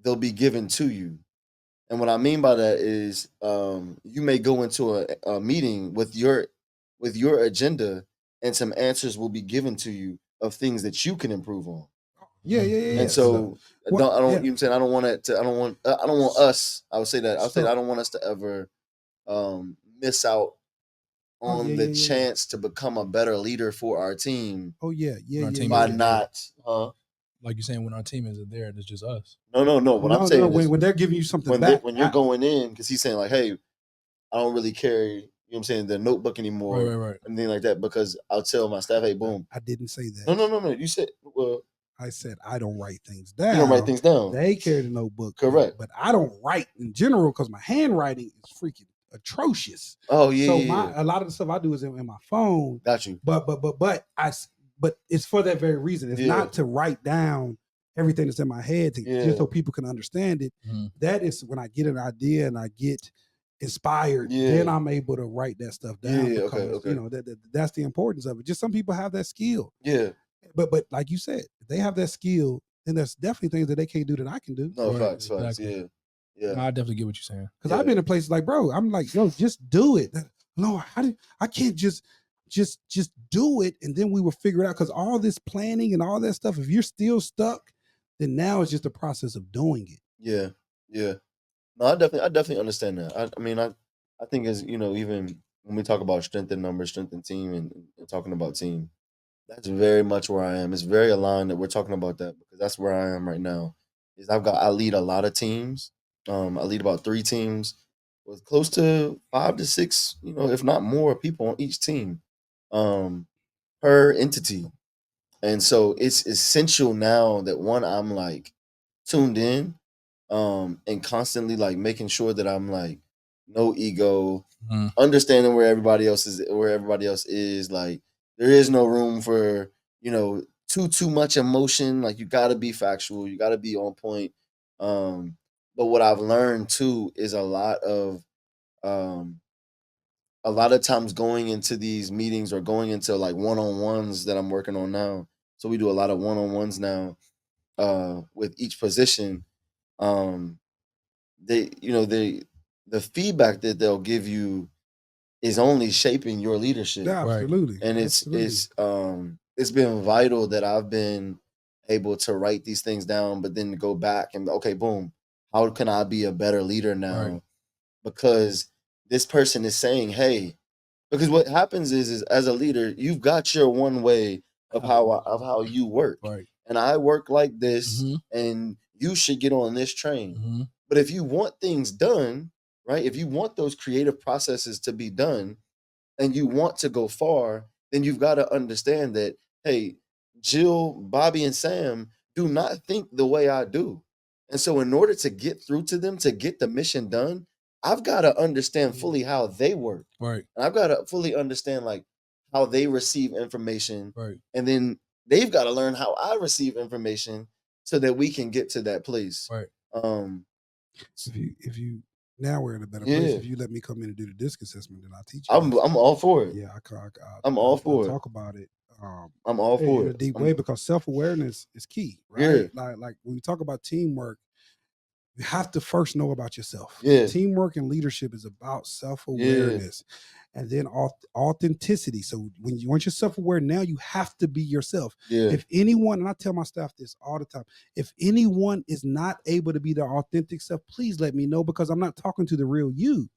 they'll be given to you. And what I mean by that is you may go into a meeting with your agenda, and some answers will be given to you of things that you can improve on. Yeah. And so you know what I'm saying, I don't want us, I would say that, I don't want us to ever miss out on the chance to become a better leader for our team. By not, like you're saying, when our team isn't there, it's just us. No. What I'm saying is when they're giving you something back, when you're going in, because he's saying like, hey, I don't really carry, you know what I'm saying, the notebook anymore, right, and things like that, because I'll tell my staff, hey, boom. I didn't say that. No. You said, well, I said I don't write things down. You don't write things down. They carry the notebook. Correct. But I don't write in general because my handwriting is freaking atrocious. Oh yeah. So a lot of the stuff I do is in my phone. Got you. But it's for that very reason. It's not to write down everything that's in my head just so people can understand it. That is when I get an idea and I get inspired, then I'm able to write that stuff down. Because you know that's the importance of it. Just some people have that skill. Yeah. But like you said, if they have that skill, then there's definitely things that they can't do that I can do. No, facts. Yeah. No, I definitely get what you're saying. Because I've been in places like, bro, I'm like, yo, just do it. No, I can't just do it, and then we will figure it out. Because all this planning and all that stuff, if you're still stuck, then now it's just a process of doing it. Yeah. No, I definitely understand that. I mean, I think as even when we talk about strength in numbers, strength in team, and talking about team, that's very much where I am. It's very aligned that we're talking about that, because that's where I am right now. Is I lead a lot of teams. I lead about 3 teams with close to 5 to 6, if not more people on each team, per entity. And so it's essential now that I'm like tuned in, and constantly like making sure that I'm like no ego, understanding where everybody else is. Like there is no room for too much emotion. Like you got to be factual, you got to be on point. But what I've learned too is a lot of times going into these meetings or going into like one-on-ones that I'm working on now. So we do a lot of one-on-ones now with each position. Um the feedback that they'll give you is only shaping your leadership. Yeah, Right. absolutely. And absolutely. it's been vital that I've been able to write these things down, but then go back and okay, boom, how can I be a better leader now? Right. Because this person is saying, hey, because what happens is as a leader, you've got your one way of how you work. Right. And I work like this, Mhm. and you should get on this train. Mhm. But if you want things done, right? If you want those creative processes to be done and you want to go far, then you've got to understand that, hey, Jill, Bobby, and Sam do not think the way I do. And so, in order to get through to them, to get the mission done, I've got to understand fully how they work. Right. And I've got to fully understand like how they receive information. Right. And then they've got to learn how I receive information so that we can get to that place. Right. If you now we're in a better Yeah. place. If you let me come in and do the disc assessment, then I'll teach you. I'm all for it. Yeah, I'm all for I'll it. talk about it. I'm all for in a it. deep way because self-awareness is key, Yeah. right? Like when we talk about teamwork, you have to first know about yourself. Yeah. Teamwork and leadership is about self-awareness and then authenticity. So once you're self-aware, now you have to be yourself. Yeah. If anyone, and I tell my staff this all the time, if anyone is not able to be their authentic self, please let me know because I'm not talking to the real you.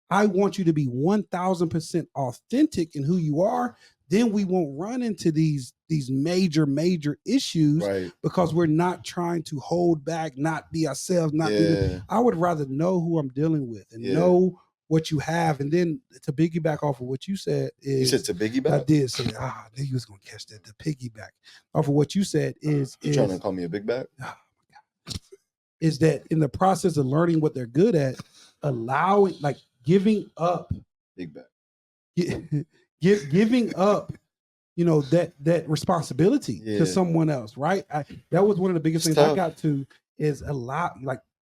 I want you to be 1000% authentic in who you are. Then we won't run into these major issues Right. because we're not trying to hold back, not be ourselves, not be. Yeah. I would rather know who I'm dealing with and Yeah. know what you have. And then to piggyback off of what you said You is said to piggyback? I did say, I knew you was gonna catch that. The piggyback off of what you said is You trying to call me a big back? is that in the process of learning what they're good at, allowing like giving up Big back. giving up that responsibility Yeah. to someone else, right? That was one of the biggest It's things tough. I got to is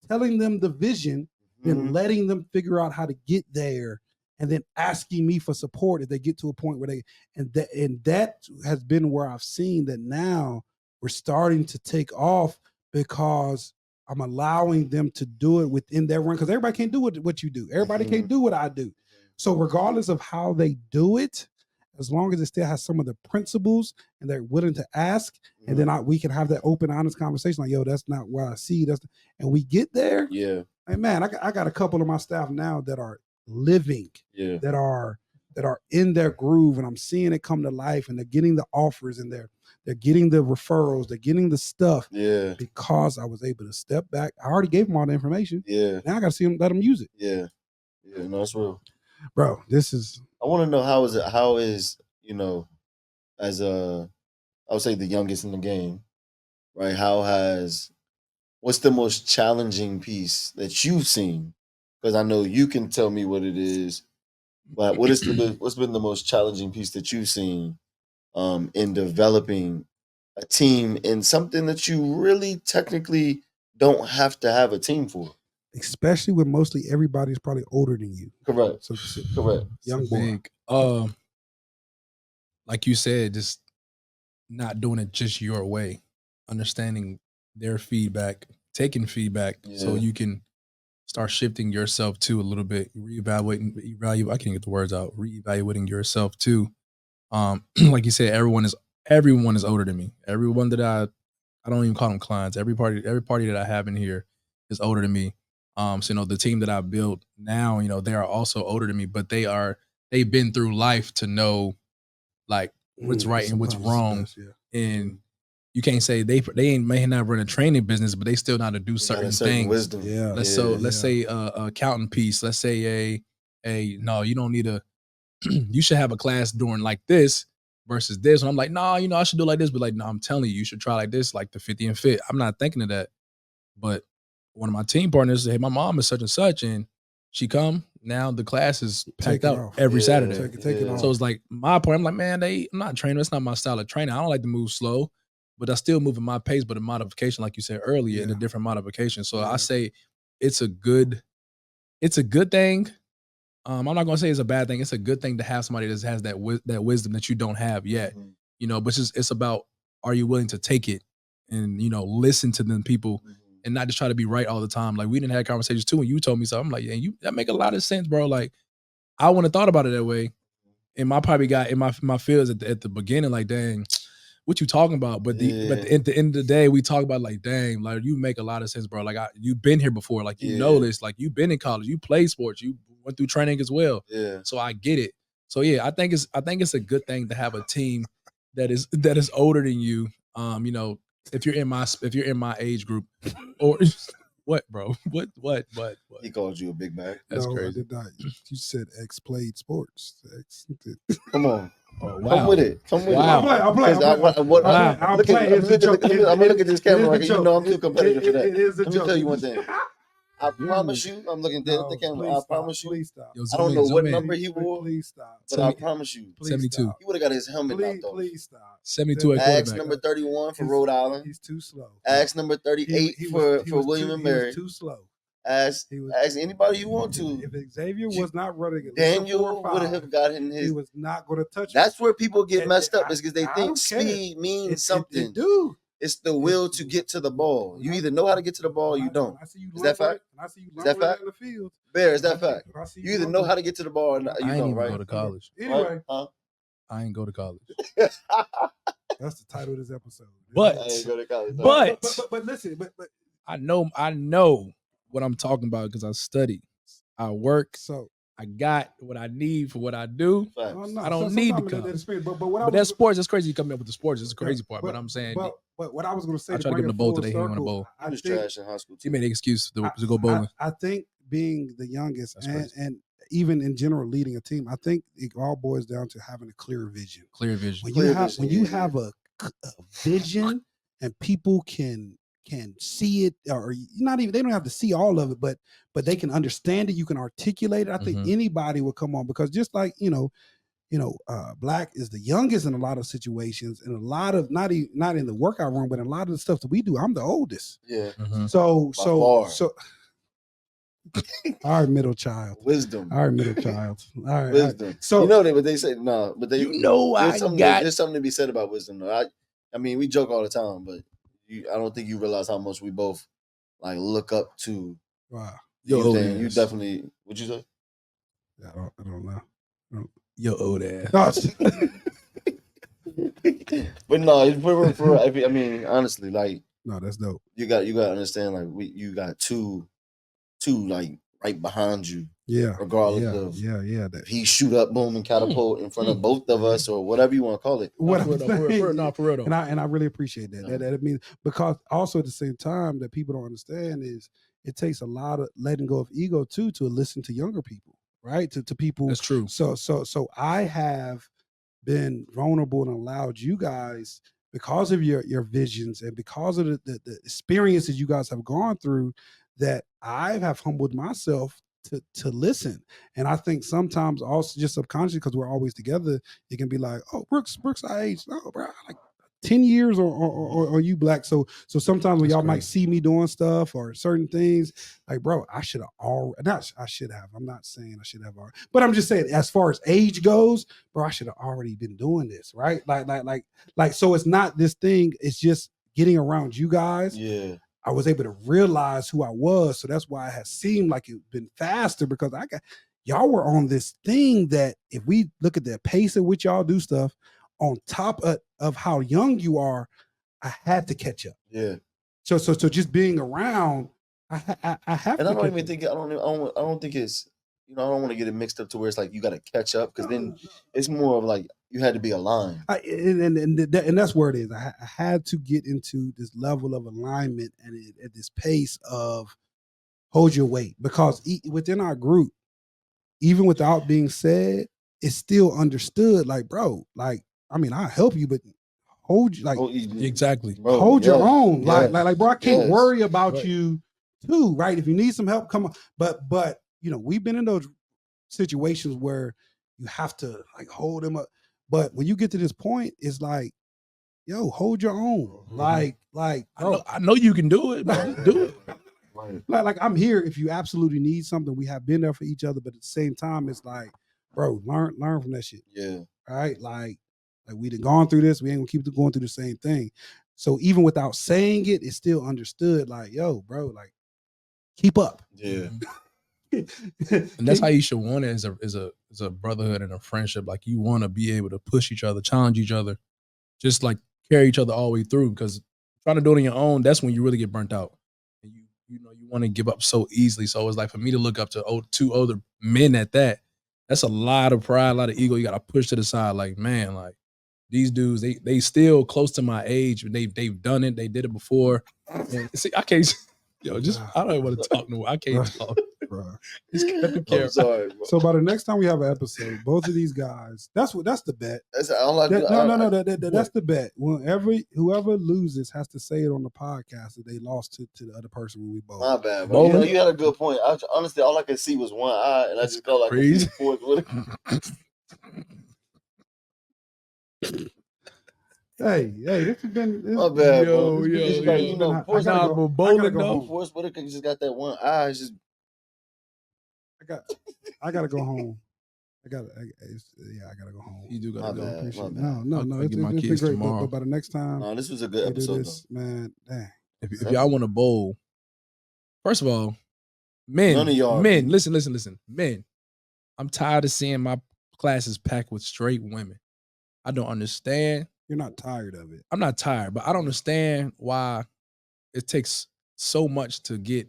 telling them the vision, then Mhm. letting them figure out how to get there, and then asking me for support if they get to a point where that has been where I've seen that now we're starting to take off because I'm allowing them to do it within their run because everybody can't do what you do. Everybody can't do what I do. So regardless of how they do it, as long as it still has some of the principles and they're willing to ask, and then we can have that open, honest conversation. Like, yo, that's not what I see. And we get there. Yeah. Like, man, I got a couple of my staff now that are living, Yeah. that are in their groove, and I'm seeing it come to life, and they're getting the offers, and they're getting the referrals, they're getting the stuff. Yeah. Because I was able to step back. I already gave them all the information. Yeah. Now I got to see them, let them use it. Yeah. Yeah. No, that's real. Bro, this is. I want to know how is as I would say the youngest in the game, right? What's the most challenging piece that you've seen? Because I know you can tell me what it is, but what's been the most challenging piece that you've seen in developing a team in something that you really technically don't have to have a team for? Especially when mostly everybody's probably older than you. Correct. So Correct. young boy. Big. Like you said, just not doing it just your way, understanding their feedback, taking feedback, so Yeah. you can start shifting yourself too a little bit, reevaluating. I can't get the words out. Reevaluating yourself too. Like you said, everyone is older than me. Everyone that I don't even call them clients. Every party that I have in here is older than me. So the team that I built now, they are also older than me, but they've been through life to know like what's right and what's wrong. And you can't say they may not run a training business, but they still know how to do certain things. Wisdom. Yeah. Let's say a accountant piece. Let's say no, you don't need you should have a class doing like this versus this. And I'm like, no, I should do like this, but like, no, I'm telling you, you should try like this, like the 50 and fit. I'm not thinking of that. But one of my team partners said, hey, my mom is such and such, and she come. Now the class is packed out every Saturday. Take it off. So it's like my point. I'm like, man, I'm not training. That's not my style of training. I don't like to move slow, but I still move at my pace, but a modification, like you said earlier, in a different modification. So I say it's a good thing. I'm not gonna say it's a bad thing. It's a good thing to have somebody that has that wisdom that you don't have yet. Mhm. You know, but it's about, are you willing to take it and, you know, listen to them people Mhm. and not just try to be right all the time. Like, we didn't have conversations too, and you told me something. I'm like, yeah, that make a lot of sense, bro. Like, I wouldn't have thought about it that way. And my probably got in my feels at the beginning, like, dang, what you talking about? But Yeah. at the end of the day, we talk about, like, dang, like, you make a lot of sense, bro. Like, you've been here before, like, you know Yeah. this, like, you've been in college, you played sports, you went through training as well. Yeah. So I get it. So yeah, I think it's a good thing to have a team that is older than you. You know, if you're in my age group, or what, bro? What? He called you a big back. That's no, crazy. I did not. You said X played sports. X did. Come on. Oh, Come wow. with it. Come with Wow. it. I'll play. 'Cause I'm I'll play. gonna look at this camera like, you know I'm too competitive for that. It is a Let me joke. tell you one thing. I promise you, I'm looking dead at the camera. I promise you, Please stop. Yo, I don't know what zoom in. number he wore, Please stop. but I promise you, Please 72. stop. he would have got his helmet Please, knocked off. please stop. 72 at Ask quarterback. number 31 for He's- Rhode Island. He's too slow. Ask number 38 for William and Mary. He was too slow. Ask He was- ask anybody you want to. If Xavier was not running at least a 4 Daniel or 5, would have gotten he his. was not going to touch. That's where people get And- messed up, I- is because they I think don't care. speed means something. Dude, It's the will to get to the ball. You either know how to get to the ball or you don't. I see you Is that fact? I see you Is that lumbering fact? in the field. Bear, is that fact? I see You either know how to get to the ball or not, you I ain't don't, even right? go to college. Anyway, Right? Huh? I ain't go to college. that's the title of this episode. But- I ain't go to college. But listen, but I know what I'm talking about because I study. I work. so I got what I need for what I do. Facts. no, I don't need to sometimes come. that experience, but what I But was that's sports. That's crazy. You coming up with the sports. That's the crazy part. But but- I'm saying, But what I was going to say, I to tried to bring give him it the bowl full today. He didn't want a circle, bowl. I I was think trash in high school he too. made an excuse to go bowling. I think being the youngest That's and, crazy. and even in general leading a team, I think it all boils down to having a clear vision. Clear vision. When Clear you have vision, when you yeah. have a vision and people can see it, or not even, they don't have to see all of it, but they can understand it. You can articulate it. I think Mhm. anybody would come on, because just like Black is the youngest in a lot of situations, and a lot of not in the workout room, but in a lot of the stuff that we do, I'm the oldest. Yeah. Mhm. So By far. our middle child. Wisdom. All right, middle child. All right. Wisdom. So you know what they say? No, but they You know I there's something got. there's something to be said about wisdom though. I mean, we joke all the time, but I don't think you realize how much we both like look up to. wow. Your you old thing. You ass. definitely what you say? I don't know. Your old ass. No, But no, for I mean, honestly, like no, that's dope. you got to understand, like you got two like right behind you, Yeah. regardless of Yeah. if he shoot up, boom, and catapult in front of both of us or whatever you want to call it. What For I'm real, for saying, real, for real though. and I really appreciate that. Yeah. That means, because also at the same time that people don't understand is it takes a lot of letting go of ego too to listen to younger people, right? To people. That's true. So I have been vulnerable and allowed you guys, because of your visions and because of the experiences you guys have gone through, that I have humbled myself to listen. And I think sometimes also just subconsciously, because we're always together, it can be like, oh, Brooks our age. No, bro, like 10 years or you Black. So sometimes when That's y'all might crazy. see me doing stuff or certain things, like, bro, I should have already, I should have. I'm not saying I should have already, but I'm just saying, as far as age goes, bro, I should have already been doing this, right? Like, so it's not this thing, it's just getting around you guys. Yeah. I was able to realize who I was. So that's why it has seemed like it's been faster, because y'all were on this thing that, if we look at the pace at which y'all do stuff, on top of how young you are, I had to catch up. Yeah. So just being around, I have And to. I don't catch even up. think I don't think it's I don't want to get it mixed up to where it's like you got to catch up, because then No. it's more of like you had to be aligned. And that's where it is. I had to get into this level of alignment and at this pace of hold your weight, because within our group, even without being said, it's still understood. Like, bro, like, I mean, I'll help you, but hold you, like, Exactly. Bro, hold your yes, own. yes, Like, bro, I can't yes. worry about Right. you too, right? If you need some help, come on. But we've been in those situations where you have to like hold them up. But when you get to this point, it's like, yo, hold your own. Mhm. Like, bro, I know you can do it, man. Just do it. Right. Like I'm here if you absolutely need something. We have been there for each other, but at the same time, it's like, bro, learn from that shit. Yeah. All right, like we done gone through this. We ain't gonna keep going through the same thing. So even without saying it, it's still understood. Like, yo, bro, like keep up. Yeah. And that's how you should want it as a brotherhood and a friendship. Like you want to be able to push each other, challenge each other, just like carry each other all the way through. Because trying to do it on your own, that's when you really get burnt out. And you want to give up so easily. So it's like for me to look up to two older men at that, that's a lot of pride, a lot of ego. You got to push to the side. Like, man, like these dudes, they still close to my age. They've done it. They did it before. And see, I can't. Yo, I don't want to talk no more. I can't talk, bro. Just cut the camera. I'm sorry, bro. So by the next time we have an episode, both of these guys, that's the bet. That's all I do. That's the bet. Whoever loses has to say it on the podcast that they lost to the other person when we both. My bad, bro. You had a good point. Honestly, all I could see was one eye, and I just go like crazy. Hey, this has been my bad, yo, bro. yo. Forrest I Whitaker just got that one eye. It's just I gotta go home. I gotta go home. You do gotta go. Appreciate it. No. It's my been kids great. tomorrow. But by the next time, no, this was a good episode, man. Dang. If y'all want to bowl, first of all, None of y'all men, listen, men. I'm tired of seeing my classes packed with straight women. I don't understand. You're not tired of it. I'm not tired, but I don't understand why it takes so much to get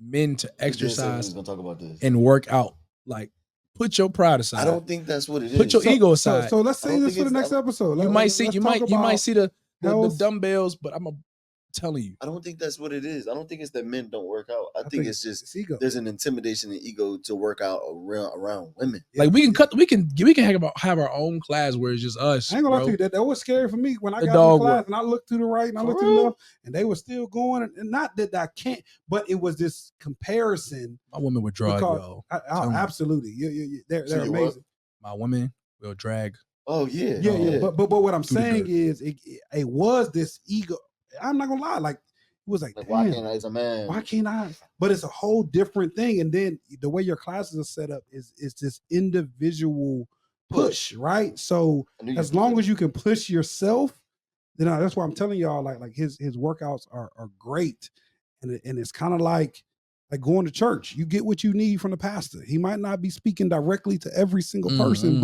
men to exercise gonna talk about this and work out. Like, put your pride aside. I don't think that's what it is. Put your ego aside. So let's say this for the next episode. You might see the dumbbells, but I'm telling you, I don't think that's what it is. I don't think it's that men don't work out. I think it's just ego. There's an intimidation and ego to work out around women. Like we can have our own class where it's just us. I ain't gonna lie to you, that was scary for me when I got in class and I looked to the right and I looked to the left and they were still going. And not that I can't, but it was this comparison. My women would drag, y'all. Absolutely, they're amazing. What? My women will drag. Oh yeah. But what I'm saying is, it was this ego. I'm not gonna lie, like it was like why can't I as a man? Why can't I? But it's a whole different thing. And then the way your classes are set up is this individual push, right? So as long as you can push yourself, then that's why I'm telling y'all, like his workouts are great, and it's kind of like going to church. You get what you need from the pastor. He might not be speaking directly to every single person,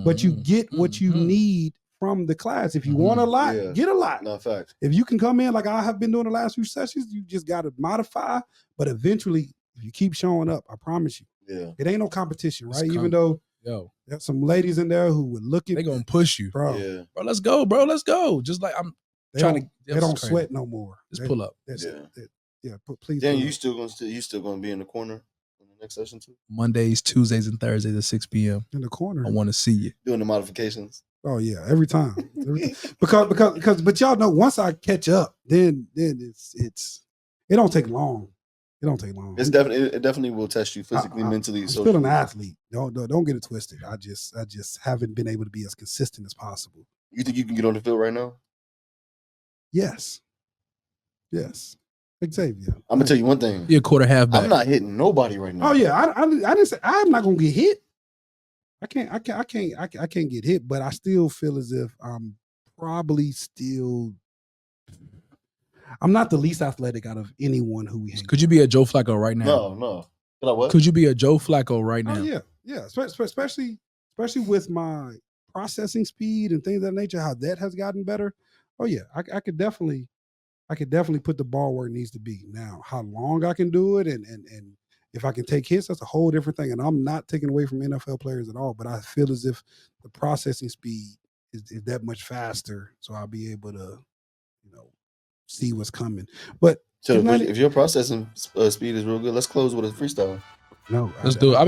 but you get what you need from the class. If you want a lot, get a lot. No fact. If you can come in like I have been doing the last few sessions, you just got to modify. But eventually, if you keep showing up, I promise you, it ain't no competition, right? Even though there's some ladies in there who would look at, they gonna push you, bro. Yeah. Bro, let's go, bro. Let's go. Just like they don't sweat no more. Just pull up. Please. Then you still gonna be in the corner in the next session too. Mondays, Tuesdays, and Thursdays at 6 p.m. in the corner. I want to see you doing the modifications. Oh yeah, every time. Because but y'all know once I catch up, then it don't take long. It don't take long. It definitely will test you physically, mentally. I'm still an athlete. Don't get it twisted. I just haven't been able to be as consistent as possible. You think you can get on the field right now? Yes. Xavier. I'm gonna tell you one thing. You're a quarter halfback. I'm not hitting nobody right now. Oh yeah, I didn't say I'm not gonna get hit. I can't get hit, but I still feel as if I'm probably still. I'm not the least athletic out of anyone who we hang. Could you be a Joe Flacco right now? No. Could you be a Joe Flacco right now? Oh yeah. Especially with my processing speed and things of that nature, how that has gotten better. Oh yeah, I could definitely put the ball where it needs to be. Now, how long I can do it and if I can take hits, that's a whole different thing. And I'm not taking away from NFL players at all, but I feel as if the processing speed is that much faster. So I'll be able to, see what's coming. But so if your processing speed is real good, let's close with a freestyle. No, let's do it. I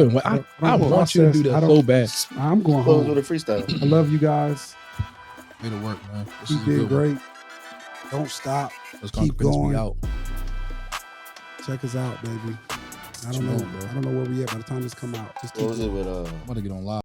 want you to do that so bad. I'm going close home with a freestyle. I love you guys. Way to work, man. You did great. Don't stop. Keep going. Out. Check us out, baby. I don't know where we at by the time this come out. Just what was it with I'm about to get on live.